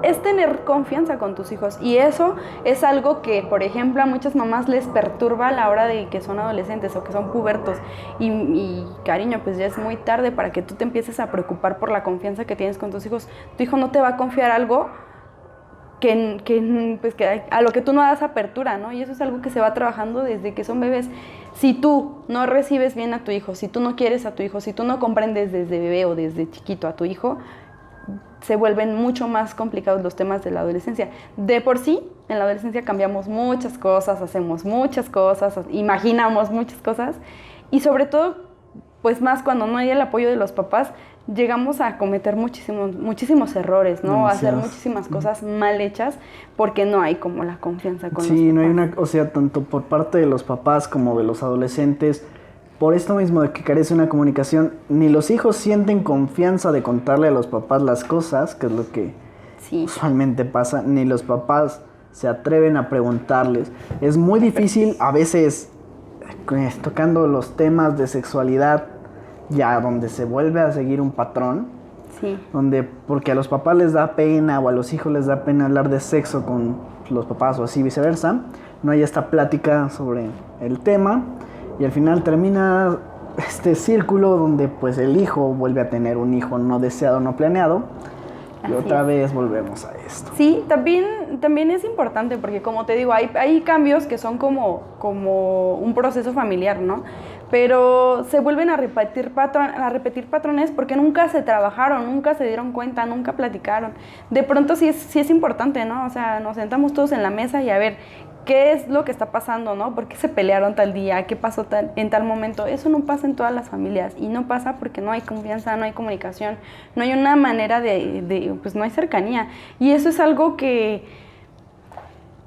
Es tener confianza con tus hijos, y eso es algo que, por ejemplo, a muchas mamás les perturba a la hora de que son adolescentes o que son pubertos, y cariño, pues ya es muy tarde para que tú te empieces a preocupar por la confianza que tienes con tus hijos. Tu hijo no te va a confiar algo que a lo que tú no das apertura, ¿no? Y eso es algo que se va trabajando desde que son bebés. Si tú no recibes bien a tu hijo, si tú no quieres a tu hijo, si tú no comprendes desde bebé o desde chiquito a tu hijo, se vuelven mucho más complicados los temas de la adolescencia. De por sí, en la adolescencia cambiamos muchas cosas, hacemos muchas cosas, imaginamos muchas cosas, y sobre todo, pues más cuando no hay el apoyo de los papás, llegamos a cometer muchísimos errores, ¿no? A hacer muchísimas cosas mal hechas porque no hay como la confianza con los papás. Sí, no hay una, o sea, tanto por parte de los papás como de los adolescentes, por esto mismo de que carece una comunicación, ni los hijos sienten confianza de contarle a los papás las cosas, que es lo que usualmente pasa, ni los papás se atreven a preguntarles. Es muy difícil a veces, tocando los temas de sexualidad, ya donde se vuelve a seguir un patrón, donde porque a los papás les da pena o a los hijos les da pena hablar de sexo con los papás o así viceversa, no hay esta plática sobre el tema, y al final termina este círculo donde pues el hijo vuelve a tener un hijo no deseado, no planeado, y otra vez volvemos a esto. Sí, también es importante porque, como te digo, hay cambios que son como un proceso familiar, ¿no? Pero se vuelven a repetir patrones porque nunca se trabajaron, nunca se dieron cuenta, nunca platicaron. De pronto sí es importante, ¿no? O sea, nos sentamos todos en la mesa y a ver qué es lo que está pasando, ¿no? ¿Por qué se pelearon tal día? ¿Qué pasó en tal momento? Eso no pasa en todas las familias, y no pasa porque no hay confianza, no hay comunicación, no hay una manera pues no hay cercanía. Y eso es algo que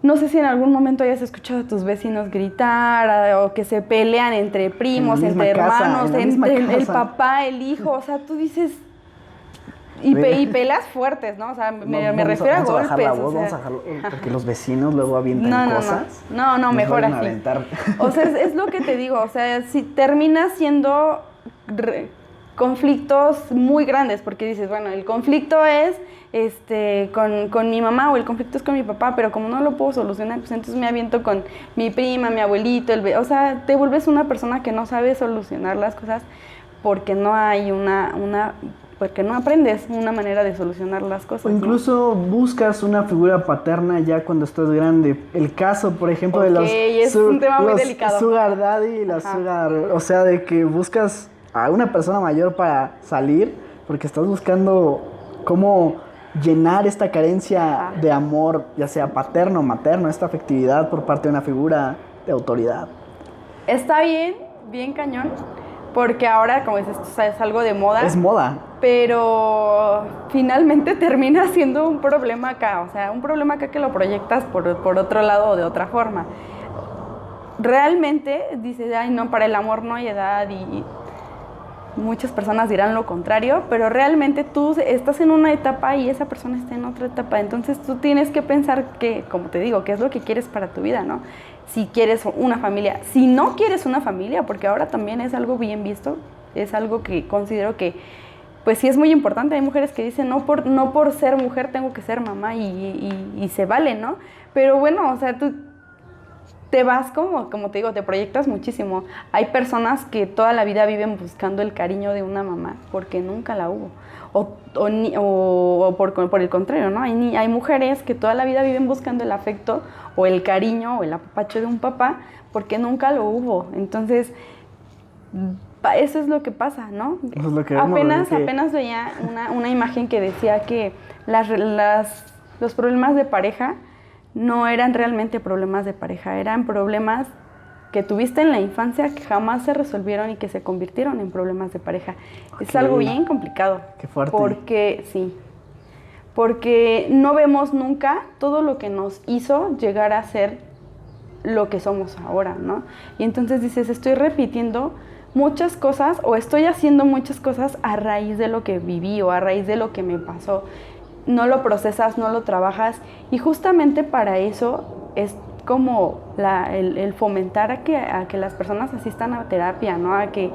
no sé si en algún momento hayas escuchado a tus vecinos gritar o que se pelean entre primos, entre hermanos, entre el papá, el hijo. O sea, tú dices... Y peleas fuertes, ¿no? O sea, me refiero a golpes. Vamos a bajarlo, porque los vecinos luego avientan cosas. No, mejor así. O sea, es lo que te digo. O sea, si termina siendo conflictos muy grandes, porque dices, bueno, el conflicto es con mi mamá, o el conflicto es con mi papá, pero como no lo puedo solucionar, pues entonces me aviento con mi prima, mi abuelito, o sea, te vuelves una persona que no sabe solucionar las cosas porque no hay porque no aprendes una manera de solucionar las cosas. O incluso buscas una figura paterna ya cuando estás grande. El caso, por ejemplo, de los... es un tema muy delicado. Sugar daddy y la sugar... O sea, de que buscas a una persona mayor para salir porque estás buscando cómo llenar esta carencia de amor, ya sea paterno o materno, esta afectividad por parte de una figura de autoridad. Está bien cañón. Porque ahora, como dices, es algo de moda. Es moda. Pero finalmente termina siendo un problema acá. O sea, un problema acá que lo proyectas por otro lado o de otra forma. Realmente dices, ay, no, para el amor no hay edad, y muchas personas dirán lo contrario, pero realmente tú estás en una etapa y esa persona está en otra etapa. Entonces tú tienes que pensar que, como te digo, qué es lo que quieres para tu vida, ¿no? Si quieres una familia, si no quieres una familia, porque ahora también es algo bien visto, es algo que considero que, pues sí es muy importante. Hay mujeres que dicen, no por ser mujer tengo que ser mamá, y se vale, ¿no? Pero bueno, o sea, tú te vas como te digo, te proyectas muchísimo. Hay personas que toda la vida viven buscando el cariño de una mamá porque nunca la hubo. O por el contrario, ¿no? Hay mujeres que toda la vida viven buscando el afecto o el cariño o el apapacho de un papá porque nunca lo hubo. Entonces, eso es lo que pasa, ¿no? Eso es lo que apenas veía una imagen que decía que los problemas de pareja no eran realmente problemas de pareja, eran problemas que tuviste en la infancia que jamás se resolvieron y que se convirtieron en problemas de pareja. Okay. Es algo bien complicado. Qué fuerte. Porque no vemos nunca todo lo que nos hizo llegar a ser lo que somos ahora, ¿no? Y entonces dices, estoy repitiendo muchas cosas o estoy haciendo muchas cosas a raíz de lo que viví o a raíz de lo que me pasó. No lo procesas, no lo trabajas y justamente para eso es como el fomentar a que las personas asistan a terapia, ¿no? A que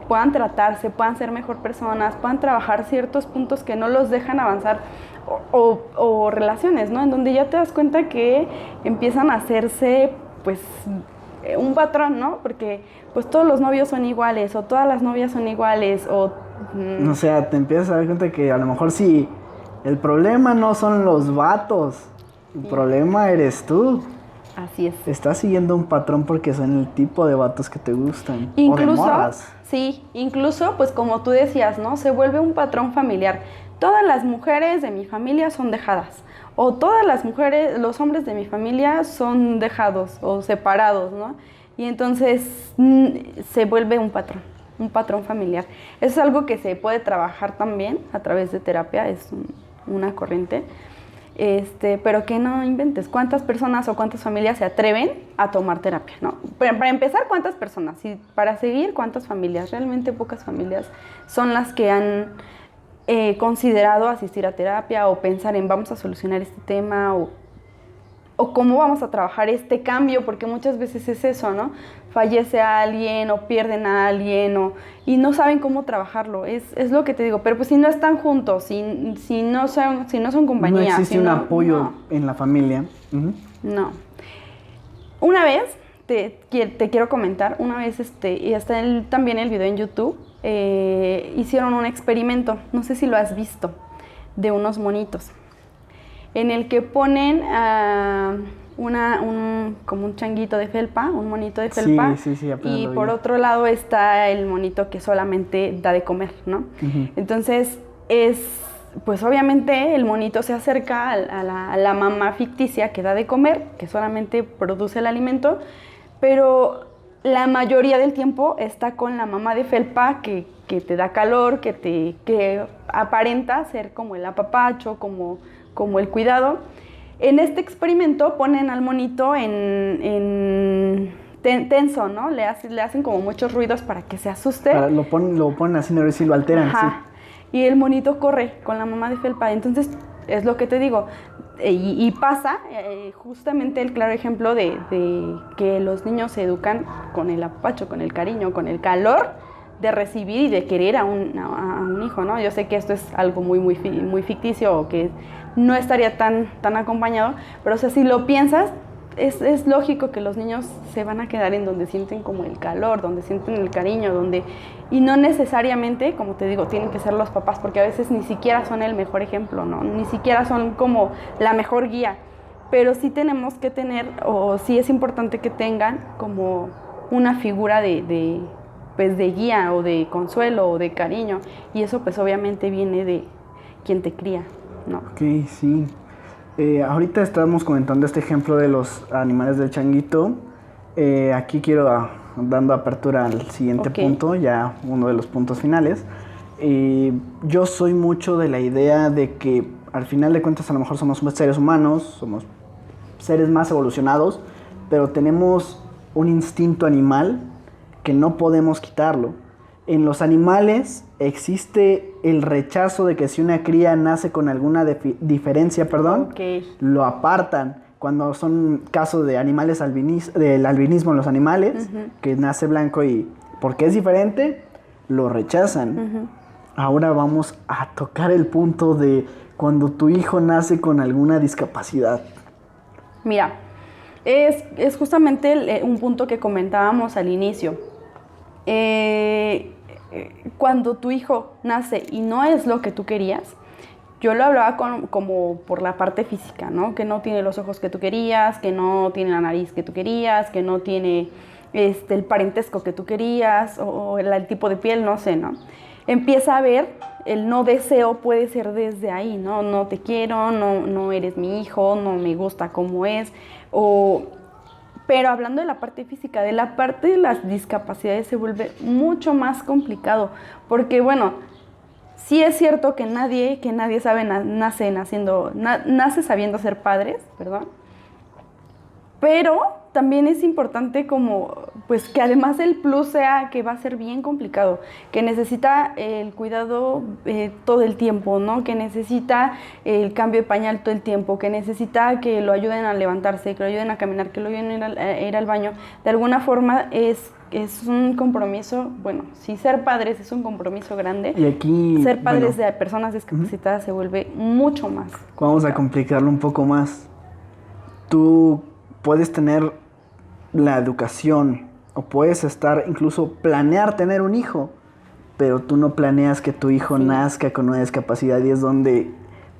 puedan tratarse, puedan ser mejor personas, puedan trabajar ciertos puntos que no los dejan avanzar o relaciones, ¿no? En donde ya te das cuenta que empiezan a hacerse, pues, un patrón, ¿no? Porque, pues, todos los novios son iguales o todas las novias son iguales o... O sea, te empiezas a dar cuenta que a lo mejor sí, el problema no son los vatos, el problema eres tú. Así es. Estás siguiendo un patrón porque son el tipo de vatos que te gustan. Incluso, o de morras. sí, incluso, pues como tú decías, ¿no? Se vuelve un patrón familiar. Todas las mujeres de mi familia son dejadas. O todas las mujeres, los hombres de mi familia son dejados o separados, ¿no? Y entonces se vuelve un patrón familiar. Eso es algo que se puede trabajar también a través de terapia, es una corriente. Pero que no inventes. ¿Cuántas personas o cuántas familias se atreven a tomar terapia, no? Para empezar, ¿cuántas personas? Y para seguir, ¿cuántas familias? Realmente pocas familias son las que han considerado asistir a terapia o pensar en vamos a solucionar este tema o cómo vamos a trabajar este cambio, porque muchas veces es eso, ¿no? Fallece a alguien o pierden a alguien y no saben cómo trabajarlo, es lo que te digo, pero pues si no están juntos, si no son compañía. No existe un apoyo en la familia. Uh-huh. No. Una vez, te quiero comentar, una vez, y está también el video en YouTube, hicieron un experimento, no sé si lo has visto, de unos monitos, en el que ponen como un changuito de felpa, un monito de felpa, sí, y por otro lado está el monito que solamente da de comer, ¿no? Uh-huh. Entonces pues obviamente el monito se acerca a la mamá ficticia que da de comer, que solamente produce el alimento, pero la mayoría del tiempo está con la mamá de felpa que te da calor, que aparenta ser como el apapacho, como el cuidado. En este experimento ponen al monito tenso, ¿no? Le hacen como muchos ruidos para que se asuste. Lo ponen así nervioso y lo alteran. Ajá. Sí. Y el monito corre con la mamá de felpa. Entonces, es lo que te digo. Y pasa justamente el claro ejemplo de que los niños se educan con el apapacho, con el cariño, con el calor de recibir y de querer a un hijo, ¿no? Yo sé que esto es algo muy, muy, muy ficticio o que no estaría tan acompañado, pero o sea, si lo piensas, es lógico que los niños se van a quedar en donde sienten como el calor, donde sienten el cariño, y no necesariamente, como te digo, tienen que ser los papás, porque a veces ni siquiera son el mejor ejemplo, ¿no? Ni siquiera son como la mejor guía, pero sí tenemos que tener, o sí es importante que tengan como una figura de guía o de consuelo o de cariño, y eso pues obviamente viene de quien te cría, ¿no? Ok, sí. Ahorita estábamos comentando este ejemplo de los animales del changuito. Aquí quiero dando apertura al siguiente punto, ya uno de los puntos finales. Yo soy mucho de la idea de que al final de cuentas a lo mejor somos seres humanos, somos seres más evolucionados, pero tenemos un instinto animal que no podemos quitarlo. En los animales existe el rechazo de que si una cría nace con alguna diferencia, lo apartan. Cuando son casos de animales del albinismo en los animales, uh-huh, que nace blanco y porque es diferente, lo rechazan. Uh-huh. Ahora vamos a tocar el punto de cuando tu hijo nace con alguna discapacidad. Mira, es justamente un punto que comentábamos al inicio. Cuando tu hijo nace y no es lo que tú querías, yo lo hablaba como por la parte física, ¿no? Que no tiene los ojos que tú querías, que no tiene la nariz que tú querías, que no tiene el parentesco que tú querías o el tipo de piel, no sé, ¿no? Empieza a ver el no deseo, puede ser desde ahí, ¿no? No te quiero, no eres mi hijo, no me gusta cómo es, pero hablando de la parte física, de la parte de las discapacidades se vuelve mucho más complicado, porque bueno, sí es cierto que nadie nace sabiendo ser padres, Pero también es importante como, pues que además el plus sea que va a ser bien complicado, que necesita el cuidado todo el tiempo, ¿no? Que necesita el cambio de pañal todo el tiempo, que necesita que lo ayuden a levantarse, que lo ayuden a caminar, que lo ayuden a ir al baño. De alguna forma es un compromiso, bueno, sí, ser padres es un compromiso grande. Y aquí, ser padres de personas discapacitadas se vuelve mucho más. Vamos a complicarlo un poco más. Tú puedes tener la educación o puedes incluso planear tener un hijo, pero tú no planeas que tu hijo nazca con una discapacidad, y es donde,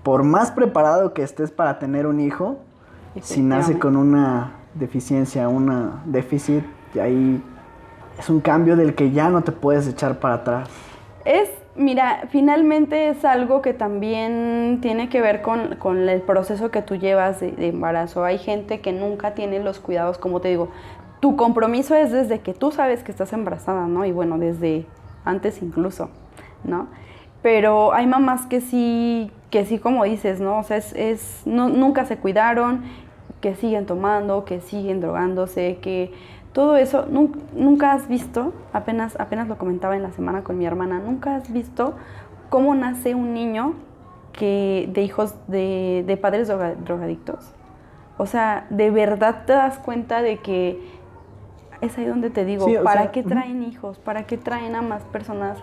por más preparado que estés para tener un hijo, si nace con una deficiencia, una déficit, y ahí es un cambio del que ya no te puedes echar para atrás. Mira, finalmente es algo que también tiene que ver con el proceso que tú llevas de embarazo. Hay gente que nunca tiene los cuidados, como te digo, tu compromiso es desde que tú sabes que estás embarazada, ¿no? Y bueno, desde antes incluso, ¿no? Pero hay mamás que sí, como dices, ¿no? O sea, nunca se cuidaron, que siguen tomando, que siguen drogándose, que todo eso. Nunca has visto, apenas lo comentaba en la semana con mi hermana, nunca has visto cómo nace un niño de hijos de padres drogadictos. O sea, de verdad te das cuenta de que es ahí donde te digo, ¿para qué traen hijos? ¿Para qué traen a más personas?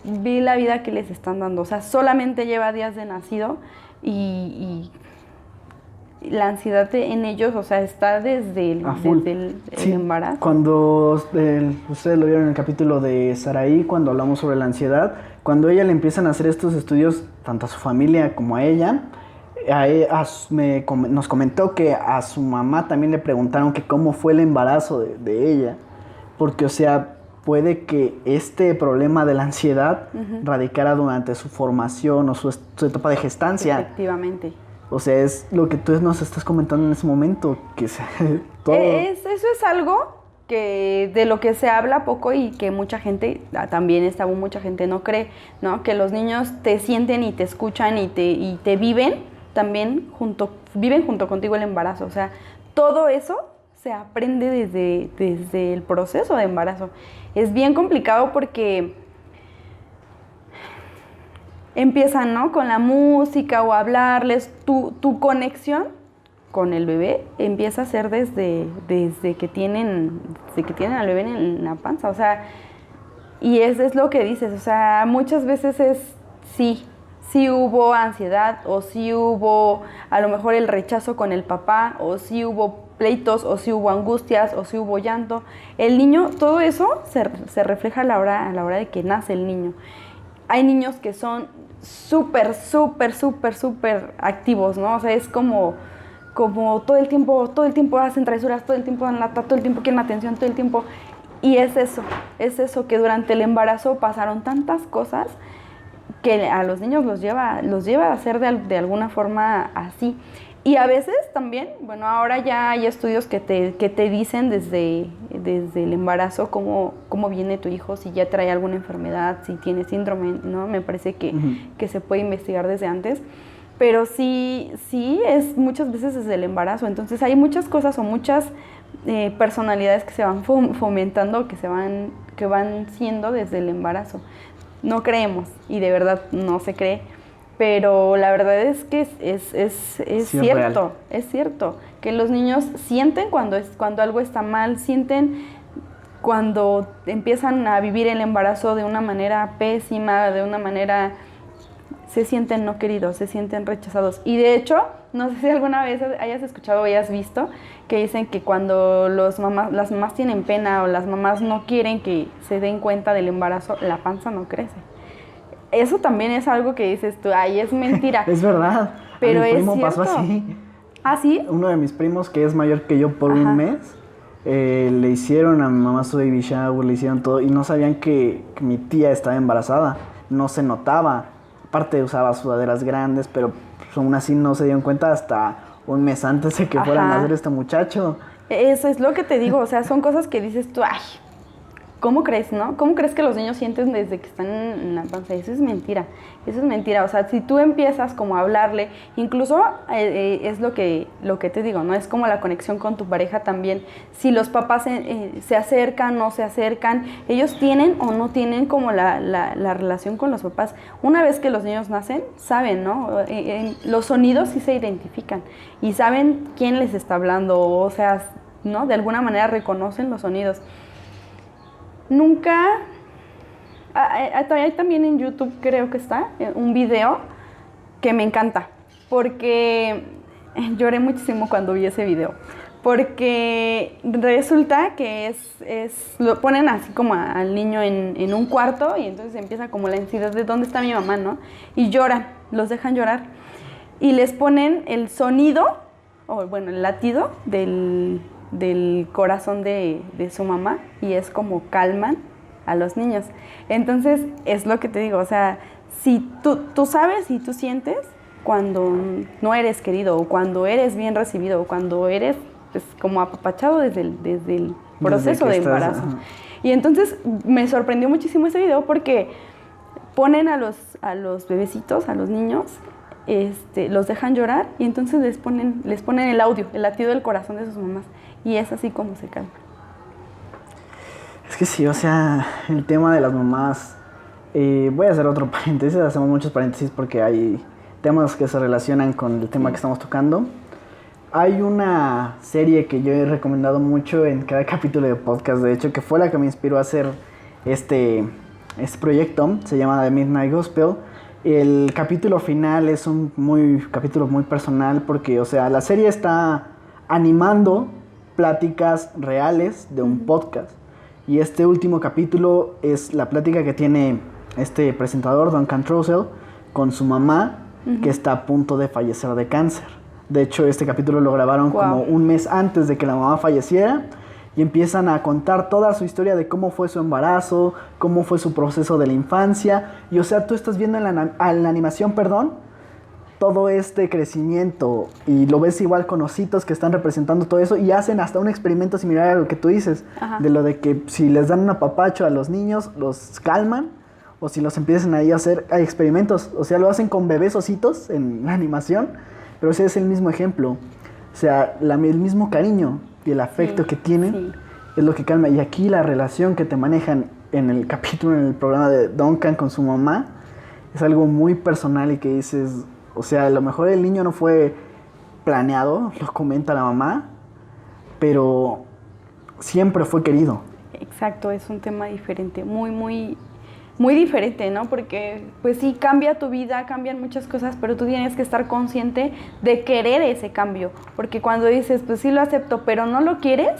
Vi la vida que les están dando. O sea, solamente lleva días de nacido y la ansiedad en ellos, o sea, está desde el embarazo. Cuando ustedes lo vieron en el capítulo de Saraí, cuando hablamos sobre la ansiedad, cuando ella le empiezan a hacer estos estudios, tanto a su familia como a ella, nos comentó que a su mamá también le preguntaron que cómo fue el embarazo de ella, porque, o sea, puede que este problema de la ansiedad radicara durante su formación o su etapa de gestancia. Efectivamente. O sea, es lo que tú nos estás comentando en ese momento, que todo... Eso es algo que de lo que se habla poco y que mucha gente, también mucha gente no cree, ¿no? Que los niños te sienten y te escuchan y te viven también viven junto contigo el embarazo. O sea, todo eso se aprende desde el proceso de embarazo. Es bien complicado porque empiezan, ¿no? Con la música o hablarles. Tu conexión con el bebé empieza a ser desde que tienen al bebé en la panza. O sea, y es lo que dices. O sea, muchas veces sí hubo ansiedad, o sí hubo a lo mejor el rechazo con el papá, o sí hubo pleitos, o sí hubo angustias, o sí hubo llanto. El niño, todo eso se refleja a la hora de que nace el niño. Hay niños que son súper activos, ¿no? O sea, es como todo el tiempo hacen travesuras, todo el tiempo dan lata, todo el tiempo quieren atención, todo el tiempo. Y es eso, que durante el embarazo pasaron tantas cosas que a los niños los lleva a hacer de alguna forma así. Y a veces también, bueno, ahora ya hay estudios que te dicen desde el embarazo cómo viene tu hijo, si ya trae alguna enfermedad, si tiene síndrome, ¿no? Me parece que se puede investigar desde antes. Pero sí es muchas veces desde el embarazo. Entonces hay muchas cosas o muchas personalidades que se van fomentando, que van siendo desde el embarazo. No creemos, y de verdad no se cree, pero la verdad es que es cierto, es cierto, que los niños sienten cuando algo está mal, sienten cuando empiezan a vivir el embarazo de una manera pésima, de una manera... se sienten no queridos, se sienten rechazados. Y de hecho, no sé si alguna vez hayas escuchado o hayas visto que dicen que cuando las mamás tienen pena o las mamás no quieren que se den cuenta del embarazo, la panza no crece. Eso también es algo que dices tú, ay, es mentira. Es verdad. Pero a mi primo es cierto. pasó así. ¿Ah, sí? Uno de mis primos, que es mayor que yo por un mes, le hicieron a mi mamá su baby shower, le hicieron todo, y no sabían que mi tía estaba embarazada. No se notaba. Aparte usaba sudaderas grandes, pero pues, aún así no se dieron cuenta hasta un mes antes de que fuera a nacer este muchacho. Eso es lo que te digo, o sea, son cosas que dices tú, ay, ¿cómo crees, no? ¿Cómo crees que los niños sienten desde que están en la panza? Eso es mentira, o sea, si tú empiezas como a hablarle, incluso es lo que te digo, ¿no? Es como la conexión con tu pareja también, si los papás se acercan, no se acercan, ellos tienen o no tienen como la relación con los papás. Una vez que los niños nacen, saben, ¿no? Los sonidos sí se identifican y saben quién les está hablando, o sea, ¿no? De alguna manera reconocen los sonidos. Nunca, hay también en YouTube creo que está, un video que me encanta, porque lloré muchísimo cuando vi ese video, porque resulta que lo ponen así como al niño en un cuarto y entonces empieza como la ansiedad de dónde está mi mamá, ¿no? Y lloran, los dejan llorar y les ponen el sonido, o bueno, el latido del corazón de su mamá y es como calman a los niños. Entonces, es lo que te digo, o sea, si tú sabes y tú sientes cuando no eres querido o cuando eres bien recibido o cuando eres pues, como apapachado desde el proceso de embarazo. Y entonces me sorprendió muchísimo ese video porque ponen a los bebecitos, a los niños, los dejan llorar y entonces les ponen el audio, el latido del corazón de sus mamás. Y es así como se calma. Es que sí, o sea, el tema de las mamás... voy a hacer otro paréntesis, hacemos muchos paréntesis porque hay temas que se relacionan con el tema que estamos tocando. Hay una serie que yo he recomendado mucho en cada capítulo de podcast, de hecho, que fue la que me inspiró a hacer este proyecto. Se llama The Midnight Gospel. El capítulo final es un capítulo muy personal porque, o sea, la serie está animando pláticas reales de un podcast. Y este último capítulo es la plática que tiene este presentador, Duncan Trussell, con su mamá, que está a punto de fallecer de cáncer. De hecho, este capítulo lo grabaron como un mes antes de que la mamá falleciera y empiezan a contar toda su historia de cómo fue su embarazo, cómo fue su proceso de la infancia. Y, o sea, tú estás viendo en la animación, todo este crecimiento y lo ves igual con ositos que están representando todo eso y hacen hasta un experimento similar a lo que tú dices. Ajá. De lo de que si les dan un apapacho a los niños, los calman, o si los empiezan ahí a hacer experimentos, o sea, lo hacen con bebés ositos en la animación, pero ese es el mismo ejemplo, o sea, el mismo cariño y el afecto que tienen es lo que calma. Y aquí la relación que te manejan en el capítulo, en el programa de Duncan con su mamá, es algo muy personal y que dices... O sea, a lo mejor el niño no fue planeado, lo comenta la mamá, pero siempre fue querido. Exacto, es un tema diferente, muy, muy, muy diferente, ¿no? Porque, pues sí, cambia tu vida, cambian muchas cosas, pero tú tienes que estar consciente de querer ese cambio. Porque cuando dices, pues sí lo acepto, pero no lo quieres,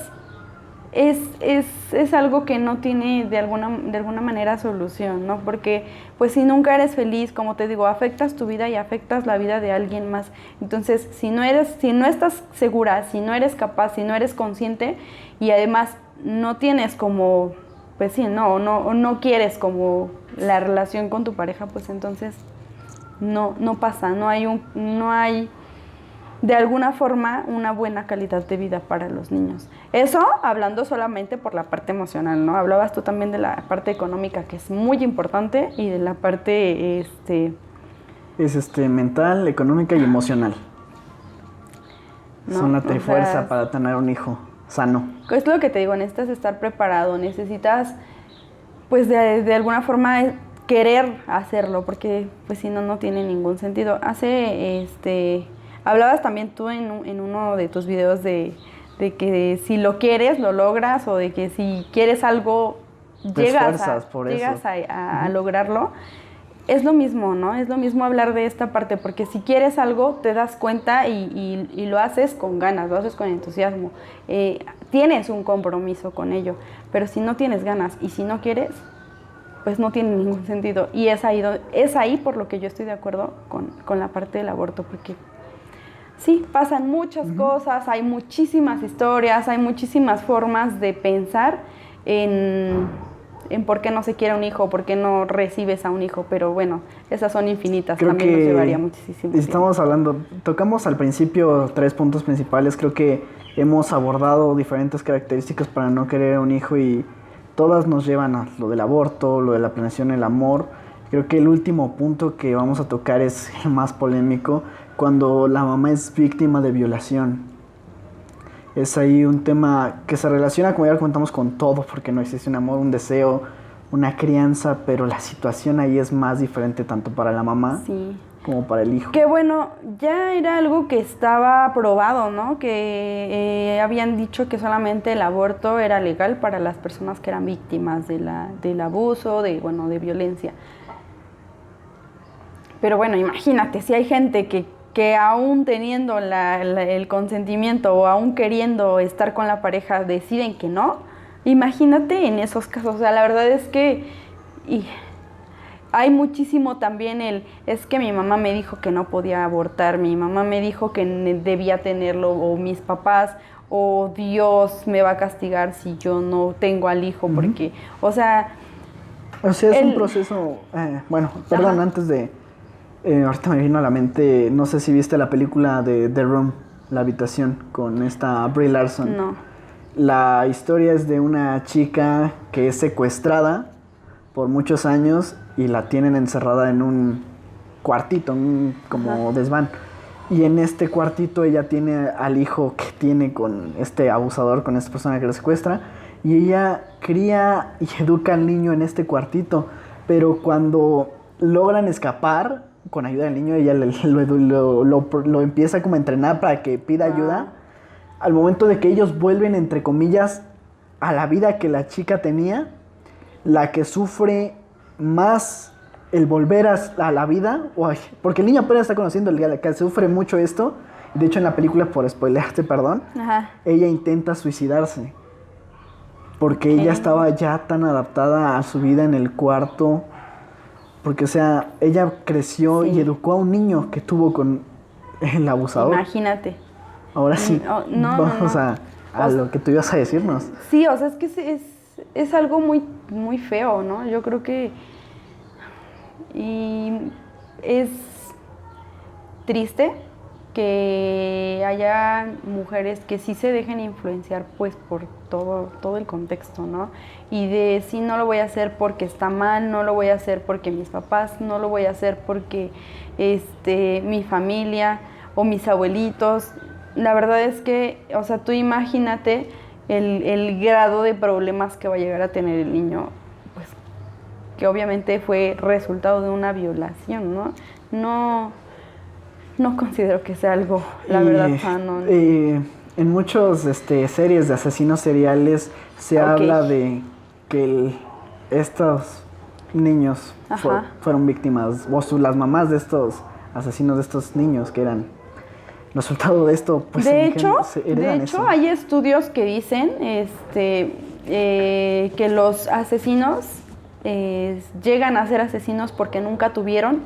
es algo que no tiene de alguna manera solución, ¿no? Porque pues si nunca eres feliz, como te digo, afectas tu vida y afectas la vida de alguien más. Entonces, si no estás segura, si no eres capaz, si no eres consciente y además no tienes como, pues sí, no quieres como la relación con tu pareja, pues entonces no pasa, no hay de alguna forma una buena calidad de vida para los niños. Eso hablando solamente por la parte emocional, ¿no? Hablabas tú también de la parte económica, que es muy importante, y de la parte Es mental, económica y emocional. ¿No? Son la trifuerza para tener un hijo sano. Es lo que te digo, necesitas estar preparado, necesitas pues de alguna forma querer hacerlo, porque pues si no tiene ningún sentido. Hablabas también tú en uno de tus videos de que si lo quieres, lo logras, o de que si quieres algo, llegas a lograrlo. Es lo mismo, ¿no? Es lo mismo hablar de esta parte, porque si quieres algo, te das cuenta y lo haces con ganas, lo haces con entusiasmo. Tienes un compromiso con ello, pero si no tienes ganas y si no quieres, pues no tiene ningún sentido. Y es ahí por lo que yo estoy de acuerdo con la parte del aborto, porque sí, pasan muchas cosas, hay muchísimas historias, hay muchísimas formas de pensar en por qué no se quiere un hijo, por qué no recibes a un hijo, pero bueno, esas son infinitas. Creo también nos llevaría muchísimo estamos tiempo. Tocamos al principio 3 puntos principales, creo que hemos abordado diferentes características para no querer un hijo y todas nos llevan a lo del aborto, lo de la planeación, el amor. Creo que el último punto que vamos a tocar es el más polémico, cuando la mamá es víctima de violación. Es ahí un tema que se relaciona, como ya lo comentamos, con todo, porque no existe un amor, un deseo, una crianza, pero la situación ahí es más diferente tanto para la mamá Sí. como para el hijo. Que bueno, ya era algo que estaba probado, ¿no? Que habían dicho que solamente el aborto era legal para las personas que eran víctimas del abuso, de violencia. Pero bueno, imagínate, si hay gente que aún teniendo el consentimiento o aún queriendo estar con la pareja deciden que no, imagínate en esos casos. O sea, la verdad es que hay muchísimo también es que mi mamá me dijo que no podía abortar, mi mamá me dijo que debía tenerlo, o mis papás, o Dios me va a castigar si yo no tengo al hijo, porque, o sea... O sea, es un proceso... perdón, Ajá. antes de... ahorita me vino a la mente, no sé si viste la película de The Room, La Habitación, con esta Brie Larson. No. La historia es de una chica que es secuestrada por muchos años y la tienen encerrada en un cuartito, como desván. Y en este cuartito ella tiene al hijo que tiene con este abusador, con esta persona que lo secuestra. Y ella cría y educa al niño en este cuartito. Pero cuando logran escapar, con ayuda del niño, ella lo empieza como a entrenar para que pida ayuda. Al momento de que ellos vuelven, entre comillas, a la vida que la chica tenía, la que sufre más el volver a la vida, porque el niño apenas está conociendo, el que sufre mucho esto, de hecho en la película, por spoilearte, perdón, Ajá. ella intenta suicidarse, porque ella estaba ya tan adaptada a su vida en el cuarto, porque o sea, ella creció y educó a un niño que tuvo con el abusador. Imagínate. Ahora sí, vamos a lo que tú ibas a decirnos. Sí, o sea, es que es algo muy, muy feo, ¿no? Yo creo que... Y es triste que haya mujeres que sí se dejen influenciar pues por todo el contexto, ¿no? Y de sí, no lo voy a hacer porque está mal, no lo voy a hacer porque mis papás, no lo voy a hacer porque mi familia o mis abuelitos. La verdad es que, o sea, tú imagínate el grado de problemas que va a llegar a tener el niño, pues, que obviamente fue resultado de una violación, ¿no? No considero que sea algo, la verdad, sano. En muchas series de asesinos seriales se habla de que estos niños fueron víctimas, o las mamás de estos asesinos, de estos niños que eran resultado de esto, pues de hecho, eso. hay estudios que dicen que los asesinos llegan a ser asesinos porque nunca tuvieron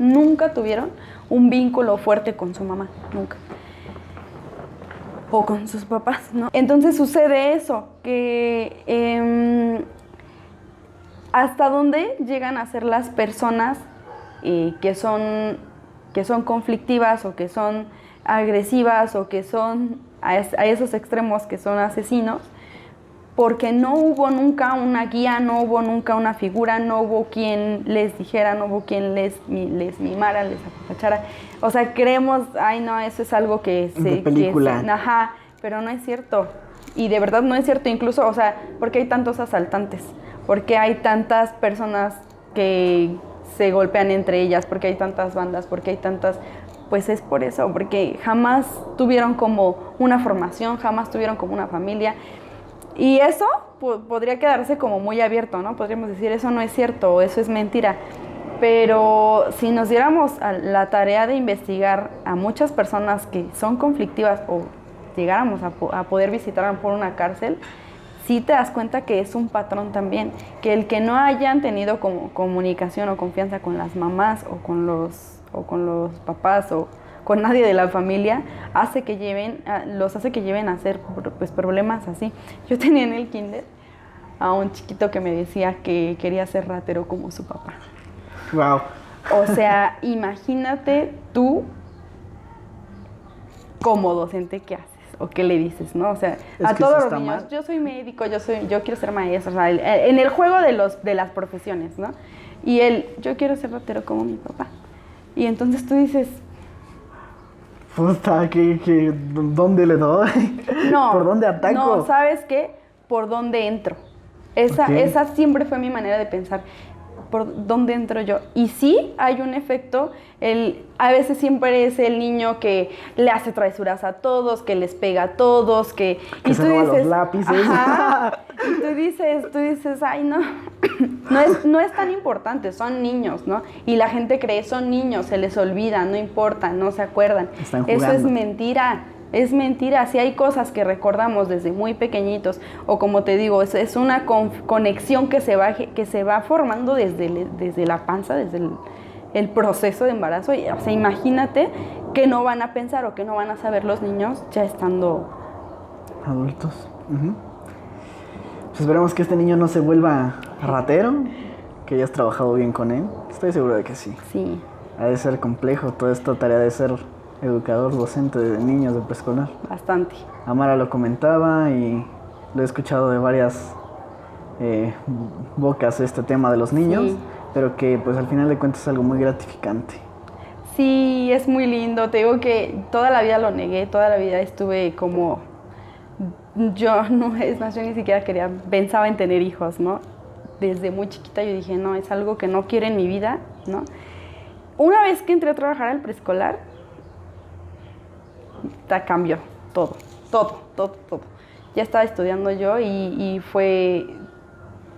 un vínculo fuerte con su mamá, nunca. O con sus papás, ¿no? Entonces sucede eso, que hasta dónde llegan a ser las personas que son conflictivas o que son agresivas o que son a esos extremos que son asesinos, porque no hubo nunca una guía, no hubo nunca una figura, no hubo quien les dijera, no hubo quien les mimara, les apapachara. O sea, creemos, ay no, eso es algo que se... De película. Ajá, pero no es cierto. Y de verdad no es cierto, incluso, o sea, ¿por qué hay tantos asaltantes? ¿Por qué hay tantas personas que se golpean entre ellas? ¿Por qué hay tantas bandas? ¿Por qué hay tantas...? Pues es por eso, porque jamás tuvieron como una formación, jamás tuvieron como una familia. Y eso podría quedarse como muy abierto, ¿no? Podríamos decir, eso no es cierto, o eso es mentira. Pero si nos diéramos a la tarea de investigar a muchas personas que son conflictivas o llegáramos a poder visitar por una cárcel, sí te das cuenta que es un patrón también, que el que no hayan tenido como comunicación o confianza con las mamás o con los papás o con nadie de la familia, los hace que lleven a hacer pues, problemas así. Yo tenía en el kinder a un chiquito que me decía que quería ser ratero como su papá. Wow. O sea, imagínate tú como docente qué haces. o qué le dices, ¿no? O sea, Es a que todos eso los está niños, mal. yo soy médico, yo quiero ser maestro, o sea, en el juego de las profesiones, ¿no? Y él, yo quiero ser ratero como mi papá. Y entonces tú dices, Puta, ¿dónde le doy? no, ¿Por dónde ataco? no, ¿sabes qué? ¿Por dónde entro? Ok. Esa siempre fue mi manera de pensar. ¿Por dónde entro yo? Y sí, hay un efecto. A veces siempre es el niño que le hace travesuras a todos, que les pega a todos, Que y se tú roba dices, los lápices. ajá, y tú dices, ay, no, no es tan importante, son niños, ¿no? Y la gente cree, son niños, se les olvida, no importa, no se acuerdan. Están Eso es jugando. mentira. Es mentira, si hay cosas que recordamos desde muy pequeñitos, o como te digo, es una conexión que se va formando desde la panza, desde el proceso de embarazo. Y, o sea, imagínate que no van a pensar o que no van a saber los niños ya estando... Adultos. Ujú. Pues esperemos que este niño no se vuelva ratero, que hayas trabajado bien con él. Estoy seguro de que sí. Sí, Ha de ser complejo toda esta tarea de ser educador, docente de niños de preescolar. bastante. Amara lo comentaba y lo he escuchado de varias bocas este tema de los niños, Sí. pero que pues al final de cuentas es algo muy gratificante. Sí, es muy lindo. Te digo que toda la vida lo negué, toda la vida estuve como... Yo no, es más, yo ni siquiera pensaba en tener hijos, ¿no? Desde muy chiquita yo dije, no, es algo que no quiero en mi vida, ¿no? Una vez que entré a trabajar al preescolar, cambió todo. Ya estaba estudiando yo y fue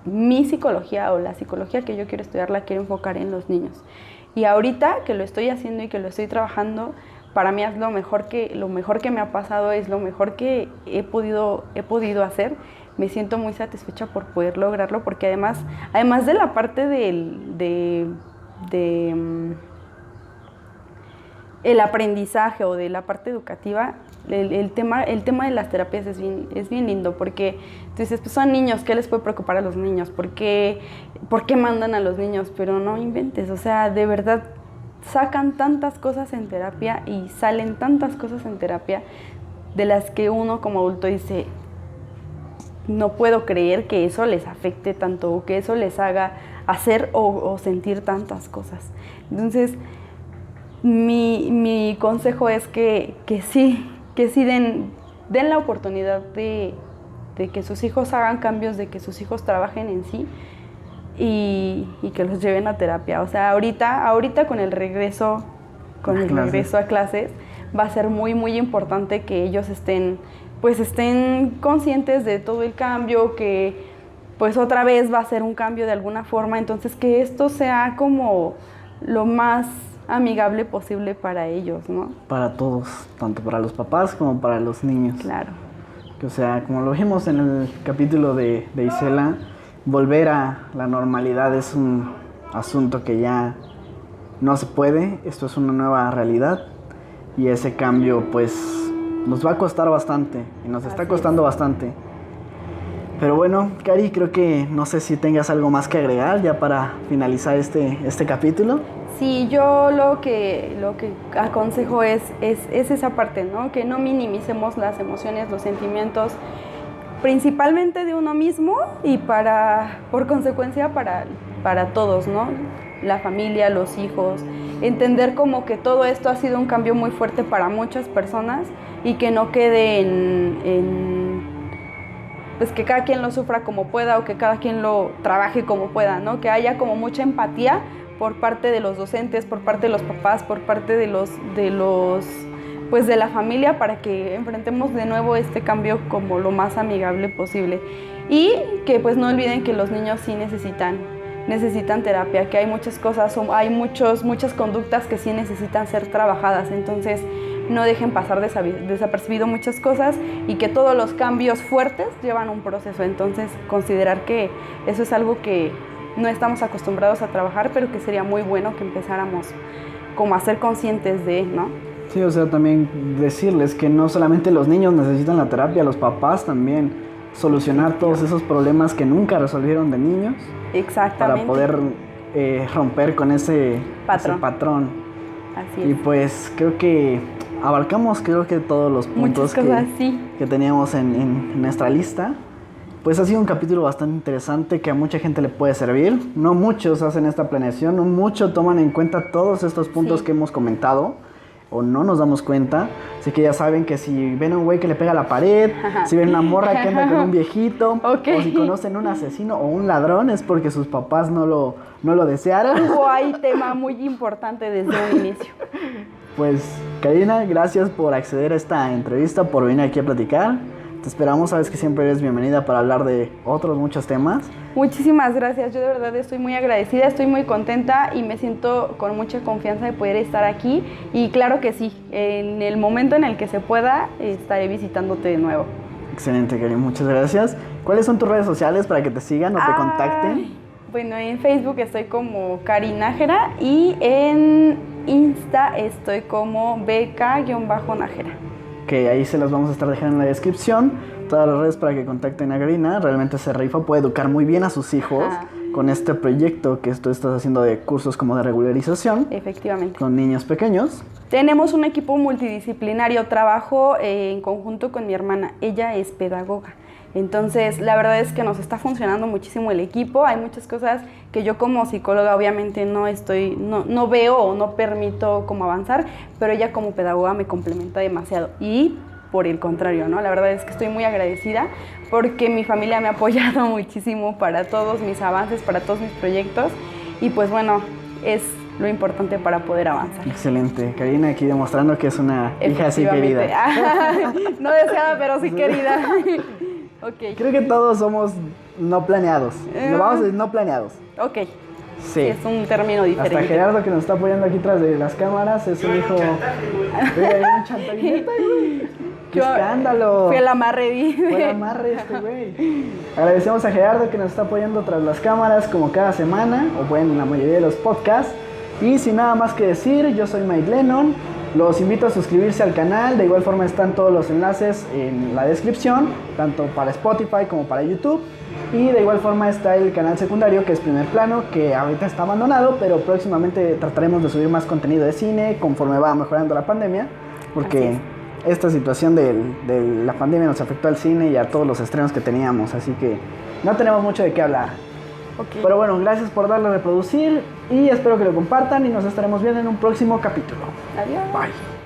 mi psicología o la psicología que yo quiero estudiar, la quiero enfocar en los niños. Y ahorita que lo estoy haciendo y que lo estoy trabajando, para mí es lo mejor que me ha pasado, es lo mejor que he podido hacer. Me siento muy satisfecha por poder lograrlo, porque además de la parte el aprendizaje o de la parte educativa, el tema de las terapias es bien lindo, porque tú dices, pues son niños, ¿qué les puede preocupar a los niños? ¿Por qué mandan a los niños? Pero no inventes, o sea, de verdad sacan tantas cosas en terapia y salen tantas cosas en terapia de las que uno como adulto dice, no puedo creer que eso les afecte tanto o que eso les haga hacer o sentir tantas cosas. Entonces, mi consejo es que sí den la oportunidad de que sus hijos hagan cambios, de que sus hijos trabajen en sí y que los lleven a terapia. O sea, ahorita con el regreso a clases va a ser muy, muy importante que ellos estén conscientes de todo el cambio, que pues otra vez va a ser un cambio de alguna forma, entonces que esto sea como lo más amigable posible para ellos, ¿no? Para todos, tanto para los papás como para los niños. Claro. O sea, como lo vimos en el capítulo de Isela, volver a la normalidad es un asunto que ya no se puede. Esto es una nueva realidad y ese cambio pues nos va a costar bastante y nos está costando bastante. Pero bueno, Cari, creo que no sé si tengas algo más que agregar ya para finalizar este capítulo. Sí, yo lo que aconsejo es esa parte, ¿no? Que no minimicemos las emociones, los sentimientos, principalmente de uno mismo y por consecuencia para todos, ¿no? La familia, los hijos, entender como que todo esto ha sido un cambio muy fuerte para muchas personas y que no quede pues que cada quien lo sufra como pueda o que cada quien lo trabaje como pueda, ¿no? Que haya como mucha empatía por parte de los docentes, por parte de los papás, por parte de la familia, para que enfrentemos de nuevo este cambio como lo más amigable posible. Y que pues no olviden que los niños sí necesitan terapia, que hay muchas cosas, hay muchas conductas que sí necesitan ser trabajadas, entonces no dejen pasar desapercibido muchas cosas y que todos los cambios fuertes llevan un proceso, entonces considerar que eso es algo que no estamos acostumbrados a trabajar, pero que sería muy bueno que empezáramos como a ser conscientes de, ¿no? Sí, o sea, también decirles que no solamente los niños necesitan la terapia, los papás también, solucionar todos esos problemas que nunca resolvieron de niños. Exactamente. Para poder romper con ese patrón. Así Y es. pues creo que abarcamos creo que todos los puntos Muchas cosas, sí. que teníamos en nuestra lista. Pues ha sido un capítulo bastante interesante que a mucha gente le puede servir. No muchos hacen esta planeación, no muchos toman en cuenta todos estos puntos Sí. que hemos comentado o no nos damos cuenta. Así que ya saben que si ven a un güey que le pega a la pared, si ven una morra que anda con un viejito, Ok. o si conocen un asesino o un ladrón, es porque sus papás no lo desearon. Hubo ahí tema muy importante desde un inicio. Pues, Karina, gracias por acceder a esta entrevista, por venir aquí a platicar. Te esperamos, sabes que siempre eres bienvenida para hablar de otros muchos temas. Muchísimas gracias, yo de verdad estoy muy agradecida, estoy muy contenta y me siento con mucha confianza de poder estar aquí y claro que sí, en el momento en el que se pueda estaré visitándote de nuevo. Excelente, Karina, muchas gracias. ¿Cuáles son tus redes sociales para que te sigan o te contacten? Ay, bueno, en Facebook estoy como Karinájera y en Insta estoy como BK-Nájera. Que ahí se las vamos a estar dejando en la descripción. Todas las redes para que contacten a Karina. Realmente se rifa, puede educar muy bien a sus hijos Ajá. con este proyecto que tú estás haciendo de cursos como de regularización Efectivamente. con niños pequeños. Tenemos un equipo multidisciplinario, trabajo en conjunto con mi hermana, ella es pedagoga. Entonces, la verdad es que nos está funcionando muchísimo el equipo. Hay muchas cosas que yo como psicóloga obviamente no veo o no permito como avanzar, pero ella como pedagoga me complementa demasiado. Y por el contrario, ¿no? La verdad es que estoy muy agradecida porque mi familia me ha apoyado muchísimo para todos mis avances, para todos mis proyectos. Y pues bueno, es lo importante para poder avanzar. Excelente. Karina aquí demostrando que es una hija así querida. Efectivamente. No deseada, pero sí querida. Ok. Creo que todos somos no planeados. Vamos a decir no planeados. Ok. Sí. Sí, es un término diferente. Hasta Gerardo, que nos está apoyando aquí tras de las cámaras, es un hijo... Oye, un chantaje. Neta, güey. ¡Qué Yo escándalo! Fui el amarre, Fue el amarre este güey. Agradecemos a Gerardo que nos está apoyando tras las cámaras como cada semana, o bueno, en la mayoría de los podcasts. Y sin nada más que decir, yo soy Mike Lennon. Los invito a suscribirse al canal. De igual forma están todos los enlaces en la descripción, tanto para Spotify como para YouTube. Y de igual forma está el canal secundario, que es Primer Plano, que ahorita está abandonado, pero próximamente trataremos de subir más contenido de cine conforme va mejorando la pandemia, porque esta situación de la pandemia nos afectó al cine y a todos los estrenos que teníamos, así que no tenemos mucho de qué hablar. Ok. Pero bueno, gracias por darle a reproducir y espero que lo compartan y nos estaremos viendo en un próximo capítulo. Adiós. Bye.